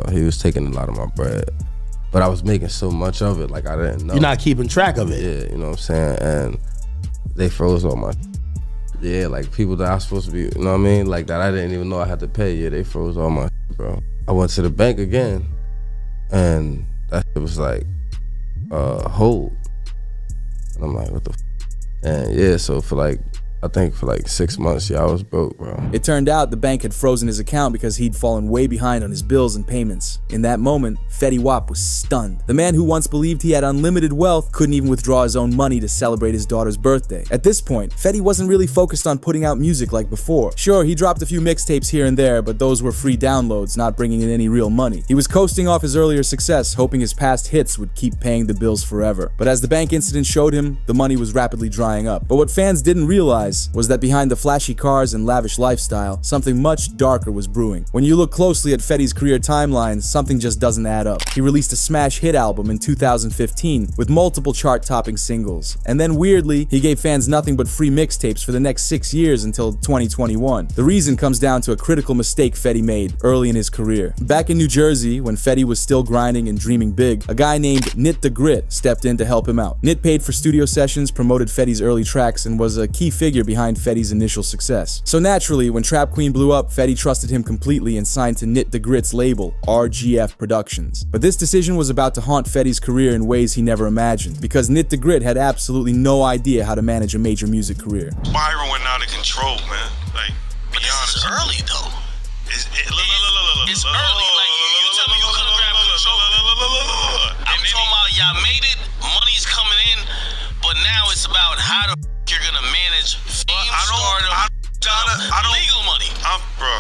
he was taking a lot of my bread. But I was making so much of it, like I didn't know. You're not keeping track of it. Yeah, you know what I'm saying? And they froze all my, yeah, like people that I was supposed to be, you know what I mean? Like that I didn't even know I had to pay. Yeah, they froze all my bro. I went to the bank again, and that shit was like, hold. And I'm like, what the f? And yeah, so I think for like 6 months, yeah, I was broke, bro. It turned out the bank had frozen his account because he'd fallen way behind on his bills and payments. In that moment, Fetty Wap was stunned. The man who once believed he had unlimited wealth couldn't even withdraw his own money to celebrate his daughter's birthday. At this point, Fetty wasn't really focused on putting out music like before. Sure, he dropped a few mixtapes here and there, but those were free downloads, not bringing in any real money. He was coasting off his earlier success, hoping his past hits would keep paying the bills forever. But as the bank incident showed him, the money was rapidly drying up. But what fans didn't realize was that behind the flashy cars and lavish lifestyle, something much darker was brewing. When you look closely at Fetty's career timeline, something just doesn't add up. He released a smash hit album in 2015 with multiple chart-topping singles. And then weirdly, he gave fans nothing but free mixtapes for the next 6 years until 2021. The reason comes down to a critical mistake Fetty made early in his career. Back in New Jersey, when Fetty was still grinding and dreaming big, a guy named Nit the Grit stepped in to help him out. Nit paid for studio sessions, promoted Fetty's early tracks, and was a key figure behind Fetty's initial success. So naturally, when Trap Queen blew up, Fetty trusted him completely and signed to Nit the Grit's label, RGF Productions. But this decision was about to haunt Fetty's career in ways he never imagined, because Nit the Grit had absolutely no idea how to manage a major music career. Byron went out of control, man. Like, be honest. It's early though. It's early. Like, you tell me you could've grabbed control. I'm talking about y'all made it, money's coming in, but now it's about how the you're gonna manage fame, stardom, legal money. Bro,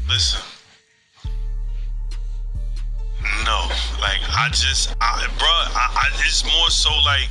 listen. No, like it's more so like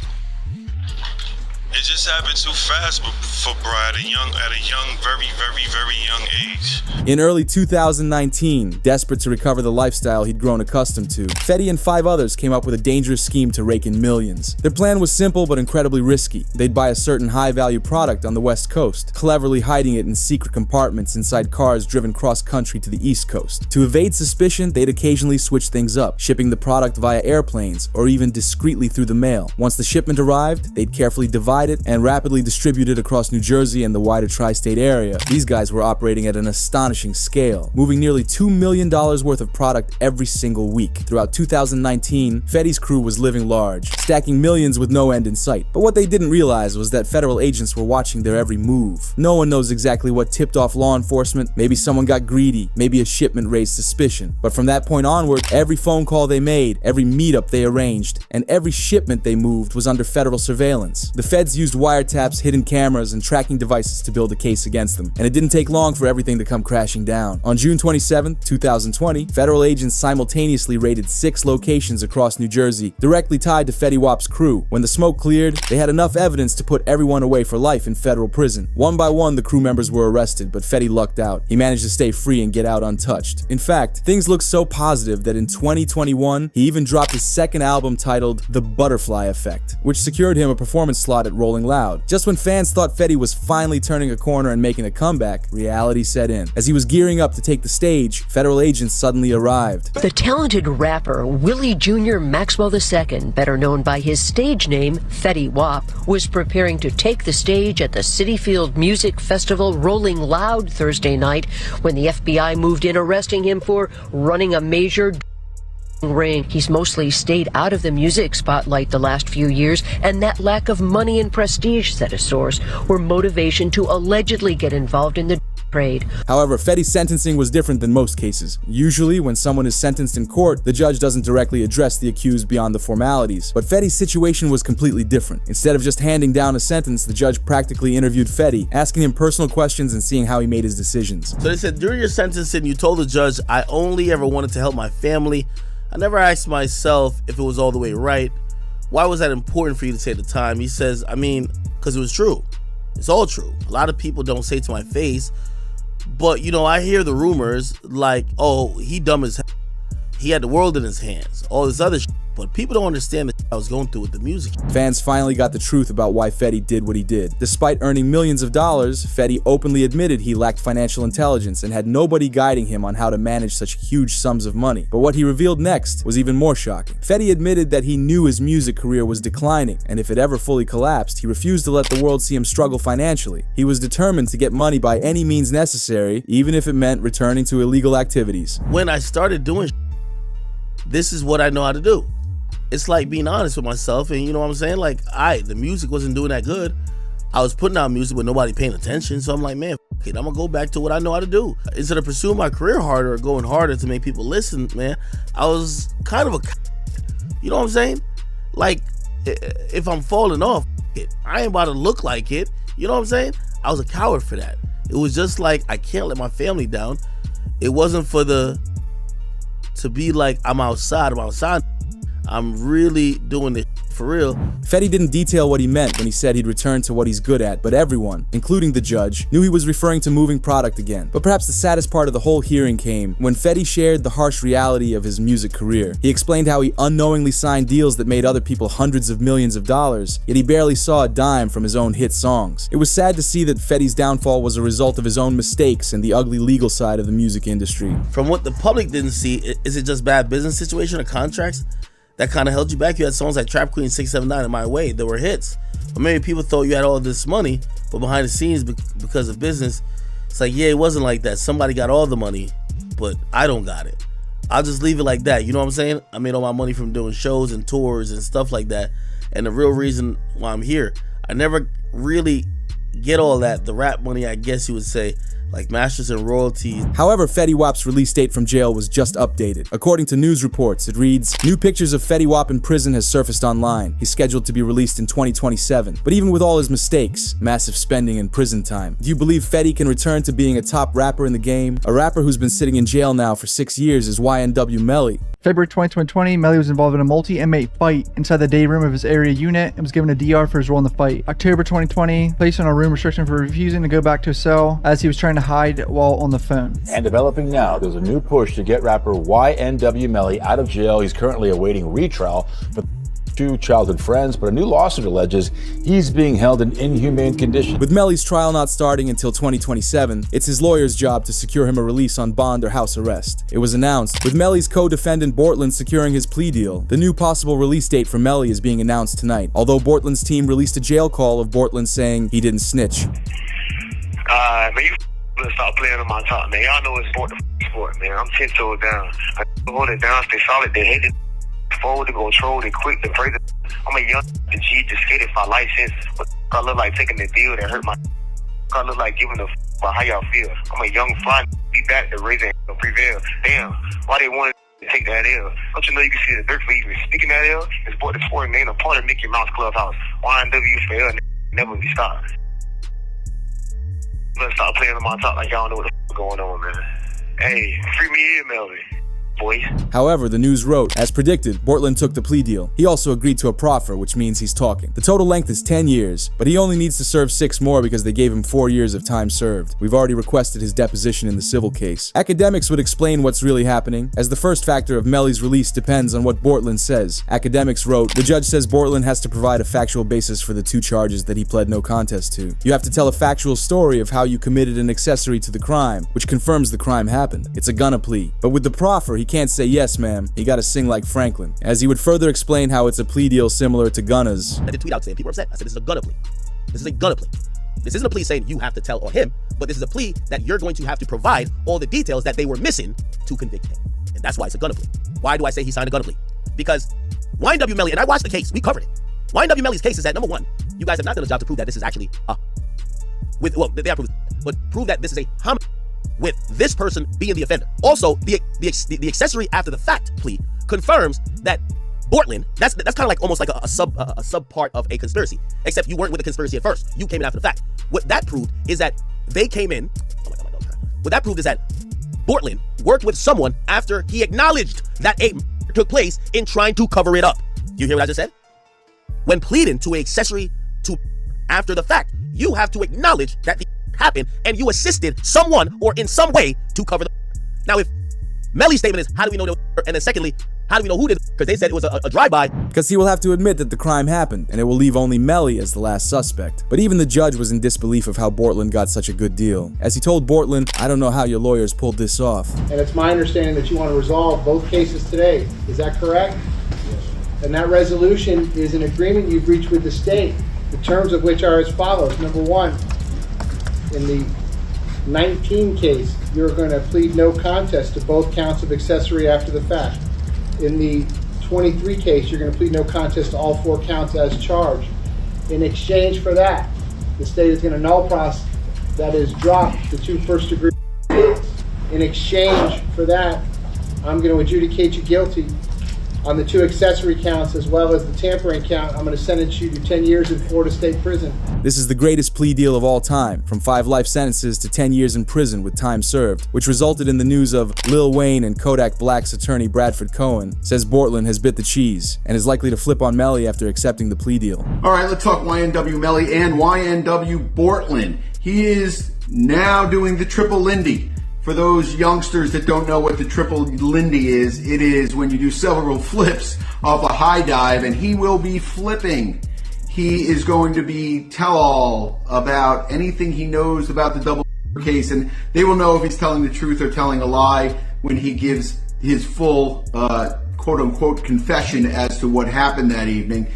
it just happened too fast for bro at a young, very young age. In early 2019, desperate to recover the lifestyle he'd grown accustomed to, Fetty and 5 others came up with a dangerous scheme to rake in millions. Their plan was simple but incredibly risky. They'd buy a certain high-value product on the West Coast, cleverly hiding it in secret compartments inside cars driven cross-country to the East Coast. To evade suspicion, they'd occasionally switch things up, shipping the product via airplanes or even discreetly through the mail. Once the shipment arrived, they'd carefully divide it and rapidly distribute it across New Jersey and the wider tri-state area. These guys were operating at an astonishing scale, moving nearly $2 million worth of product every single week. Throughout 2019, Fetty's crew was living large, stacking millions with no end in sight. But what they didn't realize was that federal agents were watching their every move. No one knows exactly what tipped off law enforcement. Maybe someone got greedy, maybe a shipment raised suspicion. But from that point onward, every phone call they made, every meetup they arranged, and every shipment they moved was under federal surveillance. The feds used wiretaps, hidden cameras, and tracking devices to build a case against them. And it didn't take long for everything to come crashing down. On June 27, 2020, federal agents simultaneously raided 6 locations across New Jersey, directly tied to Fetty Wap's crew. When the smoke cleared, they had enough evidence to put everyone away for life in federal prison. One by one, the crew members were arrested, but Fetty lucked out. He managed to stay free and get out untouched. In fact, things looked so positive that in 2021, he even dropped his second album titled The Butterfly Effect, which secured him a performance slot at Rolling Loud. Just when fans thought Fetty was finally turning a corner and making a comeback, reality set in. As he was gearing up to take the stage, federal agents suddenly arrived. The talented rapper Willie Jr. Maxwell II, better known by his stage name Fetty Wap, was preparing to take the stage at the Citi Field Music Festival Rolling Loud Thursday night when the FBI moved in, arresting him for running a major ring. He's mostly stayed out of the music spotlight the last few years, and that lack of money and prestige, said a source, were motivation to allegedly get involved in the trade. However, Fetty's sentencing was different than most cases. Usually, when someone is sentenced in court, the judge doesn't directly address the accused beyond the formalities. But Fetty's situation was completely different. Instead of just handing down a sentence, the judge practically interviewed Fetty, asking him personal questions and seeing how he made his decisions. So they said, during your sentencing, you told the judge, I only ever wanted to help my family. I never asked myself if it was all the way right. Why was that important for you to say at the time? He says, because it was true. It's all true. A lot of people don't say to my face, but, I hear the rumors like, oh, he dumb as hell. He had the world in his hands. All this other shit. But people don't understand the shit I was going through with the music. Fans finally got the truth about why Fetty did what he did. Despite earning millions of dollars, Fetty openly admitted he lacked financial intelligence and had nobody guiding him on how to manage such huge sums of money. But what he revealed next was even more shocking. Fetty admitted that he knew his music career was declining, and if it ever fully collapsed, he refused to let the world see him struggle financially. He was determined to get money by any means necessary, even if it meant returning to illegal activities. When I started doing this is what I know how to do. It's like being honest with myself, and you know what I'm saying? Like, the music wasn't doing that good. I was putting out music with nobody paying attention, so I'm like, man, f it, I'm gonna go back to what I know how to do. Instead of pursuing my career harder or going harder to make people listen, man, I was kind of you know what I'm saying? Like, if I'm falling off, I ain't about to look like it. You know what I'm saying? I was a coward for that. It was just like, I can't let my family down. It wasn't for to be like, I'm outside. I'm really doing it for real. Fetty didn't detail what he meant when he said he'd return to what he's good at, but everyone, including the judge, knew he was referring to moving product again. But perhaps the saddest part of the whole hearing came when Fetty shared the harsh reality of his music career. He explained how he unknowingly signed deals that made other people hundreds of millions of dollars, yet he barely saw a dime from his own hit songs. It was sad to see that Fetty's downfall was a result of his own mistakes and the ugly legal side of the music industry. From what the public didn't see, is it just bad business situation or contracts that kind of held you back? You had songs like Trap Queen 679 and My Way that were hits. But maybe people thought you had all this money, but behind the scenes, because of business, it's like, yeah, it wasn't like that. Somebody got all the money, but I don't got it. I'll just leave it like that. You know what I'm saying? I made all my money from doing shows and tours and stuff like that. And the real reason why I'm here, I never really get all that, the rap money, I guess you would say, like masters and royalties. However, Fetty Wap's release date from jail was just updated. According to news reports, it reads, new pictures of Fetty Wap in prison has surfaced online. He's scheduled to be released in 2027. But even with all his mistakes, massive spending and prison time, do you believe Fetty can return to being a top rapper in the game? A rapper who's been sitting in jail now for 6 years is YNW Melly. February 2020, Melly was involved in a multi-inmate fight inside the day room of his area unit and was given a DR for his role in the fight. October 2020, placed on a room restriction for refusing to go back to his cell as he was trying to hide while on the phone. And developing now, there's a new push to get rapper YNW Melly out of jail. He's currently awaiting retrial for 2 childhood friends, but a new lawsuit alleges he's being held in inhumane conditions. With Melly's trial not starting until 2027, it's his lawyer's job to secure him a release on bond or house arrest. It was announced, with Melly's co-defendant Bortland securing his plea deal. The new possible release date for Melly is being announced tonight, although Bortland's team released a jail call of Bortland saying he didn't snitch. Man, you stop playing on my top, man. Y'all know it's sport, man. I'm 10 toes down. I hold it down, stay solid, they hate it. Forward to control, they quick to praise it. I'm a young G, just skated for license. But I look like taking the deal that hurt my. I look like giving a about how y'all feel. I'm a young fly, be back to raise and prevail. Damn, why they wanted to take that L? Don't you know you can see the dirt for even speaking that L? It's bought the sport name a part of Mickey Mouse Clubhouse. YNW for L, never be stopped. Let's stop playing on my top like y'all know what the f going on, man. Hey, free me in, Melvin. Boys. However, the news wrote, as predicted, Bortland took the plea deal. He also agreed to a proffer, which means he's talking. The total length is 10 years, but he only needs to serve 6 more because they gave him 4 years of time served. We've already requested his deposition in the civil case. Academics would explain what's really happening, as the first factor of Melly's release depends on what Bortland says. Academics wrote, the judge says Bortland has to provide a factual basis for the 2 charges that he pled no contest to. You have to tell a factual story of how you committed an accessory to the crime, which confirms the crime happened. It's a Gunna plea. But with the proffer, he can't say yes, ma'am. He gotta sing like Franklin. As he would further explain how it's a plea deal similar to Gunna's. I did tweet out saying people are upset. I said this is a Gunna plea. This is a Gunna plea. This isn't a plea saying you have to tell on him, but this is a plea that you're going to have to provide all the details that they were missing to convict him. And that's why it's a Gunna plea. Why do I say he signed a Gunna plea? Because YNW Melly, and I watched the case, we covered it. YNW Melly's case is that, number one, you guys have not done a job to prove that this is actually a with, well, they are proof, but prove that this is a homicide with this person being the offender. Also, the accessory after the fact plea confirms that Bortland, that's kind of like almost like a sub part of a conspiracy, except you weren't with the conspiracy at first. You came in after the fact. What that proved is that they came in, what that proved is that Bortland worked with someone after he acknowledged that a murder took place in trying to cover it up. You hear what I just said? When pleading to an accessory to after the fact, you have to acknowledge that the happened and you assisted someone or in some way to cover the. Now, if Melly's statement is, how do we know that? And then secondly, how do we know who did it? Because they said it was a drive-by. Because he will have to admit that the crime happened, and it will leave only Melly as the last suspect. But even the judge was in disbelief of how Bortland got such a good deal. As he told Bortland, I don't know how your lawyers pulled this off. And it's my understanding that you want to resolve both cases today. Is that correct? Yes. And that resolution is an agreement you've reached with the state, the terms of which are as follows. Number one, in the 19 case, you're going to plead no contest to both counts of accessory after the fact. In the 23 case, you're going to plead no contest to all 4 counts as charged. In exchange for that, the state is going to null process, that is, drop the 2 first-degree. In exchange for that, I'm going to adjudicate you guilty on the 2 accessory counts as well as the tampering count. I'm going to sentence you to 10 years in Florida State Prison. This is the greatest plea deal of all time, from 5 life sentences to 10 years in prison with time served, which resulted in the news of Lil Wayne and Kodak Black's attorney Bradford Cohen says Bortland has bit the cheese and is likely to flip on Melly after accepting the plea deal. All right, let's talk YNW Melly and YNW Bortland. He is now doing the triple Lindy. For those youngsters that don't know what the triple Lindy is, it is when you do several flips off a high dive, and he will be flipping. He is going to be tell-all about anything he knows about the double case, and they will know if he's telling the truth or telling a lie when he gives his full quote-unquote confession as to what happened that evening.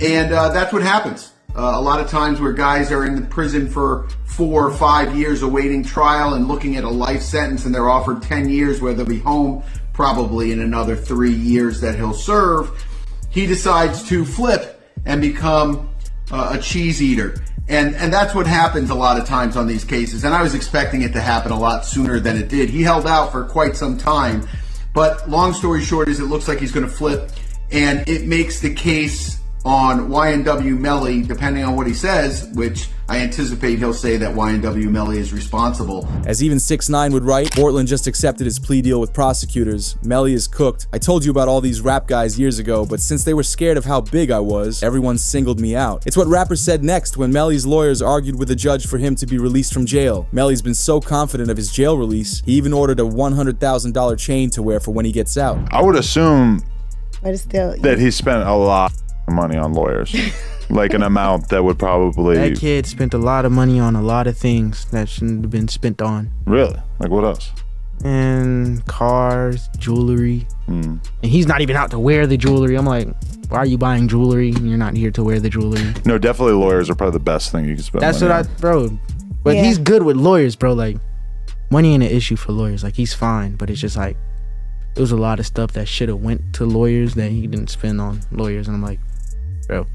And that's what happens. A lot of times where guys are in the prison for 4 or 5 years awaiting trial and looking at a life sentence, and they're offered 10 years where they'll be home probably in another 3 years that he'll serve, he decides to flip and become a cheese eater. And that's what happens a lot of times on these cases. And I was expecting it to happen a lot sooner than it did. He held out for quite some time. But long story short is it looks like he's going to flip, and it makes the case on YNW Melly, depending on what he says, which I anticipate he'll say that YNW Melly is responsible. As even 6ix9ine would write, Bortland just accepted his plea deal with prosecutors. Melly is cooked. I told you about all these rap guys years ago, but since they were scared of how big I was, everyone singled me out. It's what rappers said next when Melly's lawyers argued with a judge for him to be released from jail. Melly's been so confident of his jail release, he even ordered a $100,000 chain to wear for when he gets out. I would assume that he spent a lot of money on lawyers. Like an amount that would probably... That kid spent a lot of money on a lot of things that shouldn't have been spent on. Really? Like what else? And cars, jewelry. And he's not even out to wear the jewelry. I'm like, why are you buying jewelry and you're not here to wear the jewelry? No, definitely lawyers are probably the best thing you can spend That's money what on. bro. But he's good with lawyers, bro. Like, money ain't an issue for lawyers. Like, he's fine, but it's just like, there was a lot of stuff that should have went to lawyers that he didn't spend on lawyers. And I'm like, bro.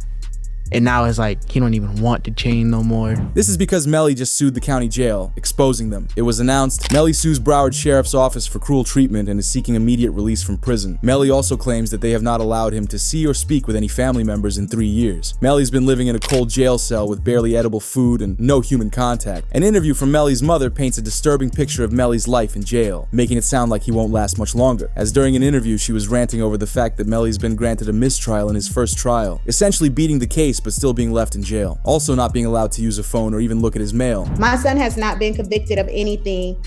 And now it's like, he don't even want the chain no more. This is because Melly just sued the county jail, exposing them. It was announced Melly sues Broward Sheriff's Office for cruel treatment and is seeking immediate release from prison. Melly also claims that they have not allowed him to see or speak with any family members in 3 years. Melly's been living in a cold jail cell with barely edible food and no human contact. An interview from Melly's mother paints a disturbing picture of Melly's life in jail, making it sound like he won't last much longer. As during an interview, she was ranting over the fact that Melly's been granted a mistrial in his first trial, essentially beating the case but still being left in jail. Also not being allowed to use a phone or even look at his mail. My son has not been convicted of anything,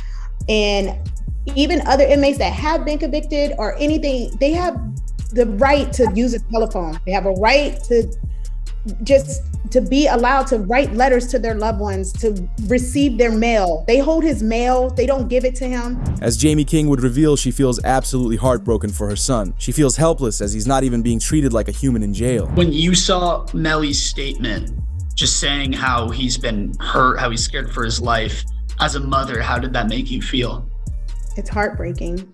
and even other inmates that have been convicted or anything, they have the right to use a telephone. They have a right to just to be allowed to write letters to their loved ones, to receive their mail. They hold his mail, they don't give it to him. As Jamie King would reveal, she feels absolutely heartbroken for her son. She feels helpless as he's not even being treated like a human in jail. When you saw Melly's statement, just saying how he's been hurt, how he's scared for his life, as a mother, how did that make you feel? It's heartbreaking.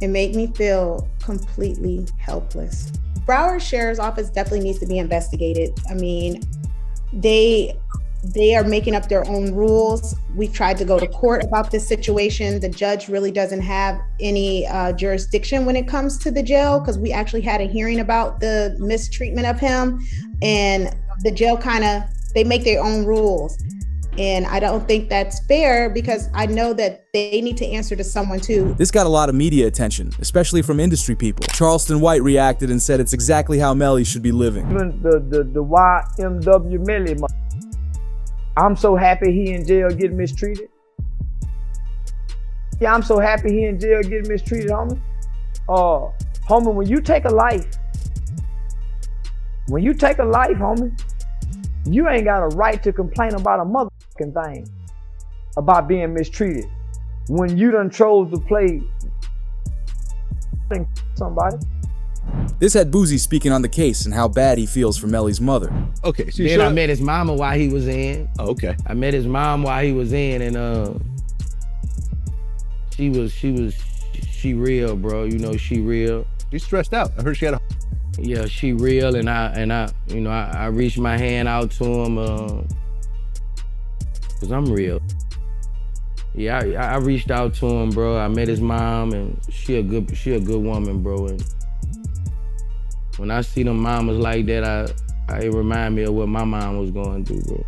It made me feel completely helpless. Broward Sheriff's Office definitely needs to be investigated. I mean, they they are making up their own rules. We've tried to go to court about this situation. The judge really doesn't have any jurisdiction when it comes to the jail, because we actually had a hearing about the mistreatment of him, and the jail they make their own rules. And I don't think that's fair, because I know that they need to answer to someone too. This got a lot of media attention, especially from industry people. Charleston White reacted and said it's exactly how Melly should be living. Even the YMW Melly, I'm so happy he in jail getting mistreated. Yeah, I'm so happy he in jail getting mistreated, homie. Homie, when you take a life, homie, you ain't got a right to complain about a motherfucking thing about being mistreated when you done chose to play somebody. This had Boozy speaking on the case and how bad he feels for Melly's mother. Okay, so then I met his mama while he was in. Oh, okay. I met his mom while he was in, and she real, bro. You know, she real. She's stressed out. I heard she had a... Yeah, she real, and I reached my hand out to him, cause I'm real. Yeah, I reached out to him, bro. I met his mom, and she a good woman, bro. And when I see them mamas like that, it remind me of what my mom was going through, bro.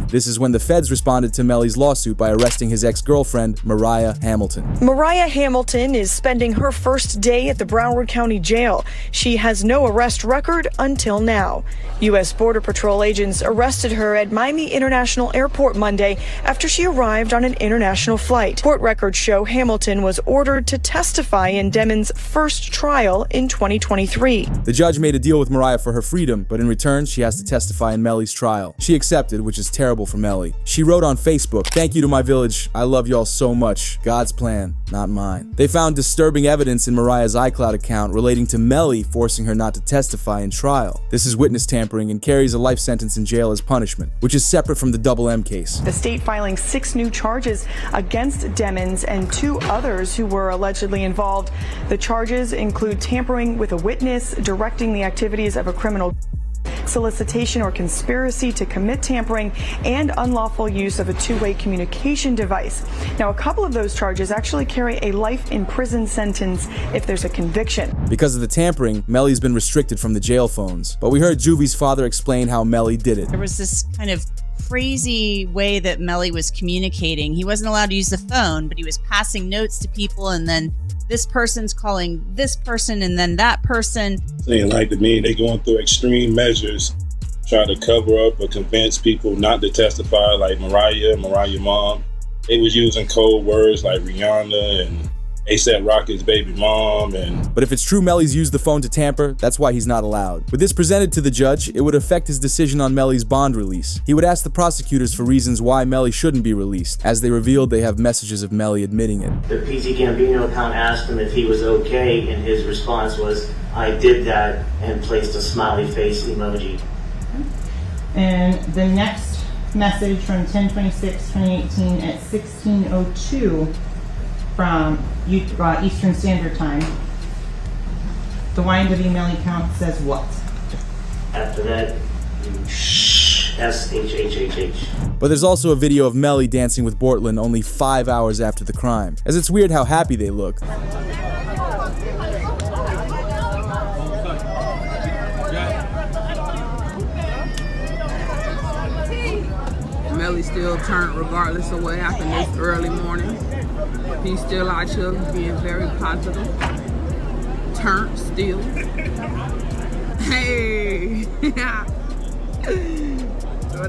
This is when the feds responded to Melly's lawsuit by arresting his ex-girlfriend, Mariah Hamilton. Mariah Hamilton is spending her first day at the Broward County Jail. She has no arrest record until now. U.S. Border Patrol agents arrested her at Miami International Airport Monday after she arrived on an international flight. Court records show Hamilton was ordered to testify in Demon's first trial in 2023. The judge made a deal with Mariah for her freedom, but in return, she has to testify in Melly's trial. She accepted, which is terrible for Melly. She wrote on Facebook, "Thank you to my village. I love y'all so much. God's plan, not mine." They found disturbing evidence in Mariah's iCloud account relating to Melly forcing her not to testify in trial. This is witness tampering and carries a life sentence in jail as punishment, which is separate from the Double M case. The state filing 6 new charges against Demons and 2 others who were allegedly involved. The charges include tampering with a witness, directing the activities of a criminal, solicitation or conspiracy to commit tampering, and unlawful use of a two-way communication device. Now, a couple of those charges actually carry a life in prison sentence if there's a conviction. Because of the tampering, Melly's been restricted from the jail phones. But we heard Juvie's father explain how Melly did it. There was this kind of crazy way that Melly was communicating. He wasn't allowed to use the phone, but he was passing notes to people, and then this person's calling this person and then that person. Saying like to me, they going through extreme measures, trying to cover up or convince people not to testify, like Mariah mom. They was using code words like Rihanna and A$AP Rocky's baby mom. But if it's true Melly's used the phone to tamper, that's why he's not allowed. With this presented to the judge, it would affect his decision on Melly's bond release. He would ask the prosecutors for reasons why Melly shouldn't be released. As they revealed, they have messages of Melly admitting it. The PT Gambino account asked him if he was okay, and his response was, "I did that," and placed a smiley face emoji. And the next message from 10/26/2018 at 16:02 from Eastern Standard Time. The YNW Melly count says what? After that, SHHHH. But there's also a video of Melly dancing with Bortlen only 5 hours after the crime, as it's weird how happy they look. Melly still turned regardless of what happened this early morning. He's still out here being very positive. Turned still. Hey!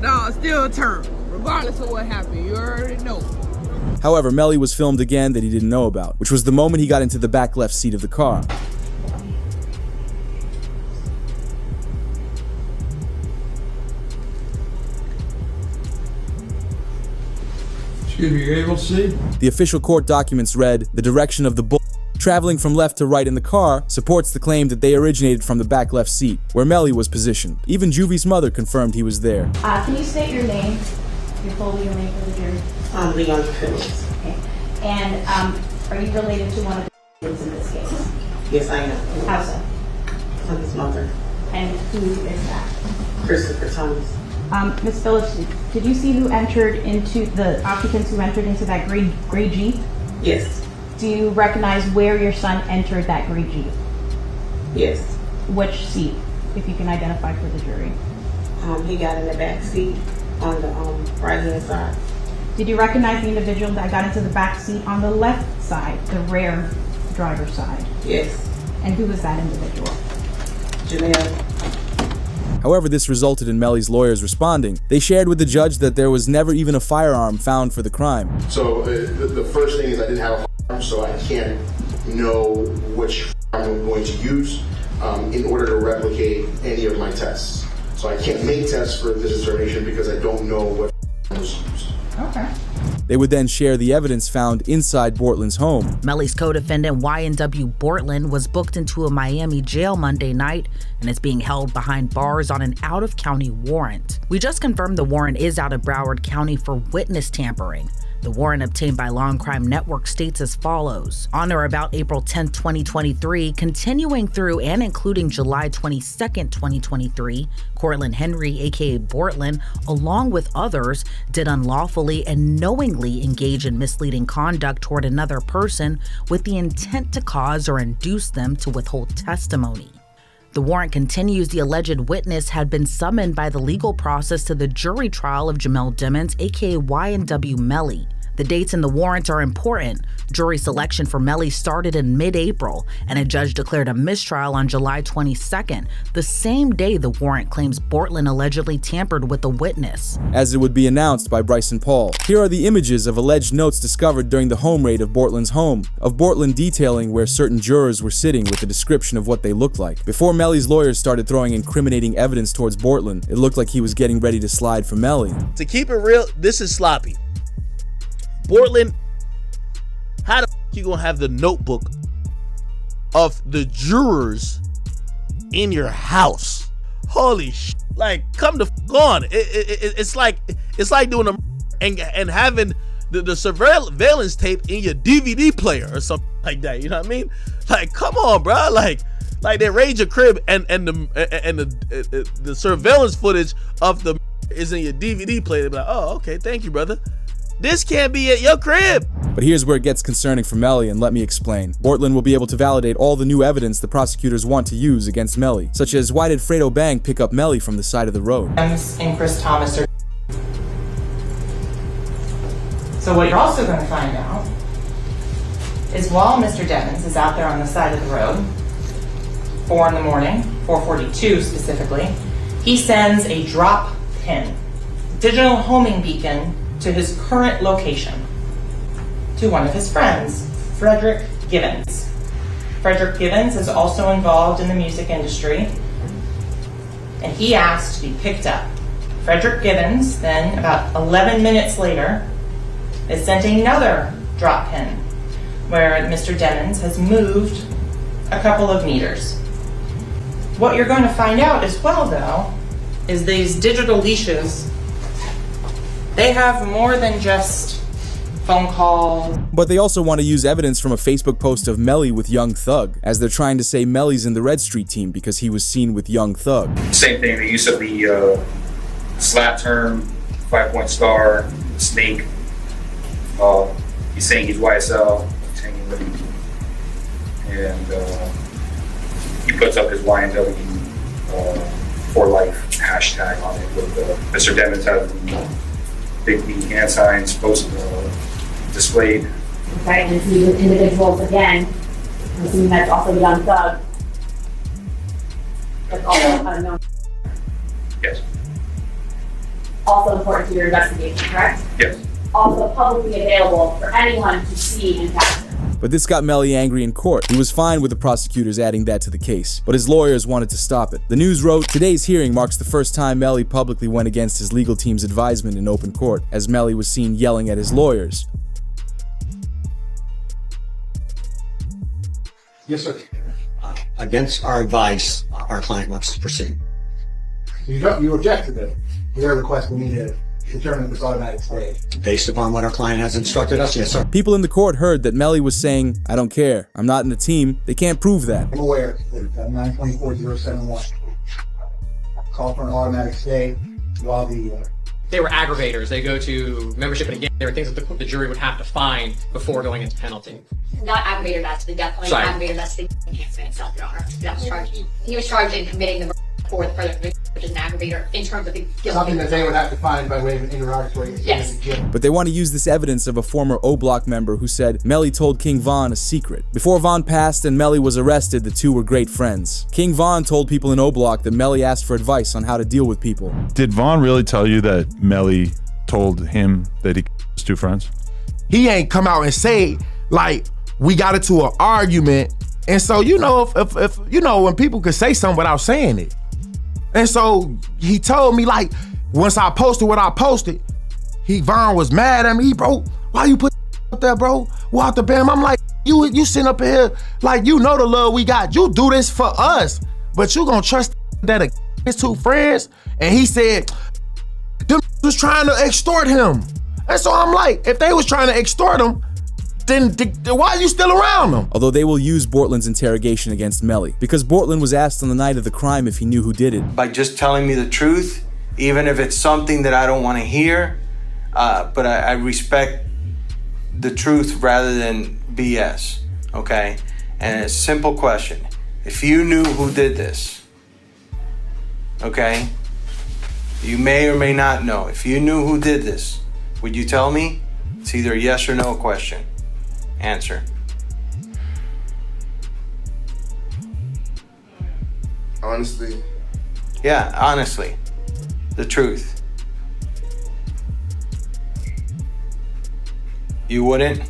No, still turned, regardless of what happened. You already know. However, Melly was filmed again that he didn't know about, which was the moment he got into the back left seat of the car. Excuse me, you're able to see? The official court documents read, the direction of the bull traveling from left to right in the car supports the claim that they originated from the back left seat, where Melly was positioned. Even Juvie's mother confirmed he was there. Can you state your name? Your full legal name for the jury? I'm Leon Phillips. Okay. And are you related to one of the kids in this case? Yes, I am. How so? I'm his mother. And who is that? Christopher Thomas. Ms. Phillips, did you see who entered into the occupants who entered into that gray Jeep? Yes. Do you recognize where your son entered that gray Jeep? Yes. Which seat, if you can identify for the jury? He got in the back seat on the right-hand side. Did you recognize the individual that got into the back seat on the left side, the rear driver's side? Yes. And who was that individual? Janelle. However, this resulted in Melly's lawyers responding. They shared with the judge that there was never even a firearm found for the crime. So the first thing is I didn't have a firearm, so I can't know which firearm I'm going to use in order to replicate any of my tests. So I can't make tests for this determination because I don't know what firearm was used. Okay. They would then share the evidence found inside Bortland's home. Melly's co-defendant YNW Bortland was booked into a Miami jail Monday night and is being held behind bars on an out-of-county warrant. We just confirmed the warrant is out of Broward County for witness tampering. The warrant obtained by Law and Crime Network states as follows. On or about April 10, 2023, continuing through and including July 22, 2023, Cortland Henry, aka Bortland, along with others, did unlawfully and knowingly engage in misleading conduct toward another person with the intent to cause or induce them to withhold testimony. The warrant continues the alleged witness had been summoned by the legal process to the jury trial of Jamel Dimmons, aka YNW Melly. The dates in the warrant are important. Jury selection for Melly started in mid-April, and a judge declared a mistrial on July 22nd, the same day the warrant claims Bortland allegedly tampered with the witness. As it would be announced by Bryson Paul. Here are the images of alleged notes discovered during the home raid of Bortland's home, of Bortland detailing where certain jurors were sitting with a description of what they looked like. Before Melly's lawyers started throwing incriminating evidence towards Bortland, it looked like he was getting ready to slide for Melly. To keep it real, this is sloppy. Bortland, how the f you gonna have the notebook of the jurors in your house? Holy sh! Like, come the f on! It's like doing a and having the surveillance tape in your DVD player or something like that. You know what I mean? Like, come on, bro! Like they raid your crib and the surveillance footage of the is in your DVD player. They be like, oh, okay, thank you, brother. This can't be at your crib. But here's where it gets concerning for Melly, and let me explain. Bortland will be able to validate all the new evidence the prosecutors want to use against Melly, such as why did Fredo Bang pick up Melly from the side of the road? And Chris Thomas are. So what you're also going to find out is while Mr. Devins is out there on the side of the road, 4 in the morning, 4:42 specifically, he sends a drop pin, digital homing beacon, to his current location, to one of his friends, Frederick Givens. Frederick Givens is also involved in the music industry, and he asked to be picked up. Frederick Givens, then about 11 minutes later, is sent another drop pin where Mr. Devins has moved a couple of meters. What you're going to find out as well, though, is these digital leashes, they have more than just phone call. But they also want to use evidence from a Facebook post of Melly with Young Thug, as they're trying to say Melly's in the Red Street team because he was seen with Young Thug. Same thing, the use of the slap term, 5-point star, snake. He's saying he's YSL, he's hanging with him. And he puts up his YNW for life hashtag on it with Mr. Devins has the big B hand signs displayed. Okay, and see with individuals again, I'm assuming that's also Young Thug. That's also unknown. Yes. Also important to your investigation, correct? Yes. Also publicly available for anyone to see and capture. But this got Melly angry in court. He was fine with the prosecutors adding that to the case, but his lawyers wanted to stop it. The News wrote, today's hearing marks the first time Melly publicly went against his legal team's advisement in open court, as Melly was seen yelling at his lawyers. Yes, sir. Against our advice, our client wants to proceed. You objected to it. Your request we need to determine this automatic stay. Based upon what our client has instructed us, yes, sir. People in the court heard that Melly was saying, I don't care, I'm not in the team, they can't prove that. I'm aware, 924-071. Call for an automatic stay. while the They were aggravators. They go to membership in a gang. There were things that the jury would have to find before going into penalty. Not aggravator, that's the death penalty. Aggravator, that's the enhancement itself, Your Honor. That was charged. He was charged in committing the murder for the further conviction, which is an aggravator in terms of the guilt. something that they would have to find by way of an interrogatory. Yes. But they want to use this evidence of a former O-Block member who said Melly told King Von a secret. Before Von passed and Melly was arrested, the two were great friends. King Von told people in O-Block that Melly asked for advice on how to deal with people. Did Von really tell you that Melly told him that he was two friends? He ain't come out and say, like, we got into an argument. And so, you know, if you know, when people could say something without saying it. And so he told me, like, once I posted what I posted, Von was mad at me. Bro, why you put up there, bro? Walk the bam. I'm like, you sitting up here, like, you know the love we got. You do this for us, but you gonna trust that his two friends? And he said, them was trying to extort him. And so I'm like, if they was trying to extort him, then why are you still around them? Although they will use Bortland's interrogation against Melly, because Bortland was asked on the night of the crime if he knew who did it. By just telling me the truth, even if it's something that I don't want to hear, but I respect the truth rather than BS, okay? And a simple question, if you knew who did this, okay? You may or may not know. If you knew who did this, would you tell me? It's either a yes or no question. Answer. Honestly? Yeah, honestly. The truth. You wouldn't?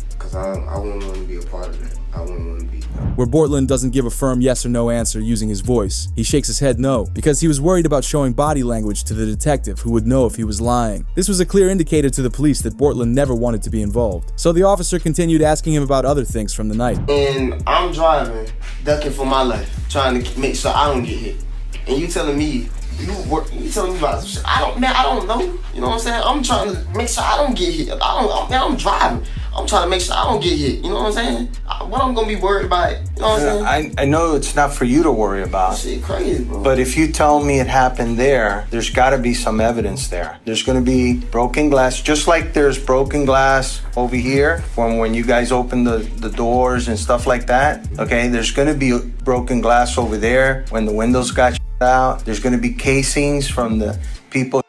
Because I wouldn't want to be a part of that. I wouldn't want to be. Where Bortland doesn't give a firm yes or no answer using his voice, he shakes his head no, because he was worried about showing body language to the detective who would know if he was lying. This was a clear indicator to the police that Bortland never wanted to be involved. So the officer continued asking him about other things from the night. And I'm driving, ducking for my life, trying to make sure I don't get hit. And you telling me, you telling me about shit. I don't know. You know what I'm saying? I'm trying to make sure I don't get hit. I'm driving. I'm trying to make sure I don't get hit. You know what I'm saying? What I'm gonna be worried about? You know what I'm saying? I know it's not for you to worry about. Shit crazy, bro. But if you tell me it happened there, there's gotta be some evidence there. There's gonna be broken glass, just like there's broken glass over here when you guys open the doors and stuff like that. Okay, there's gonna be broken glass over there when the windows got out. There's gonna be casings from the people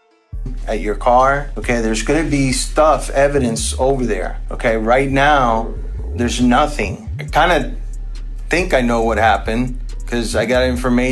at your car. Okay, there's gonna be evidence over there. Okay, right now, there's nothing. I kind of think I know what happened because I got information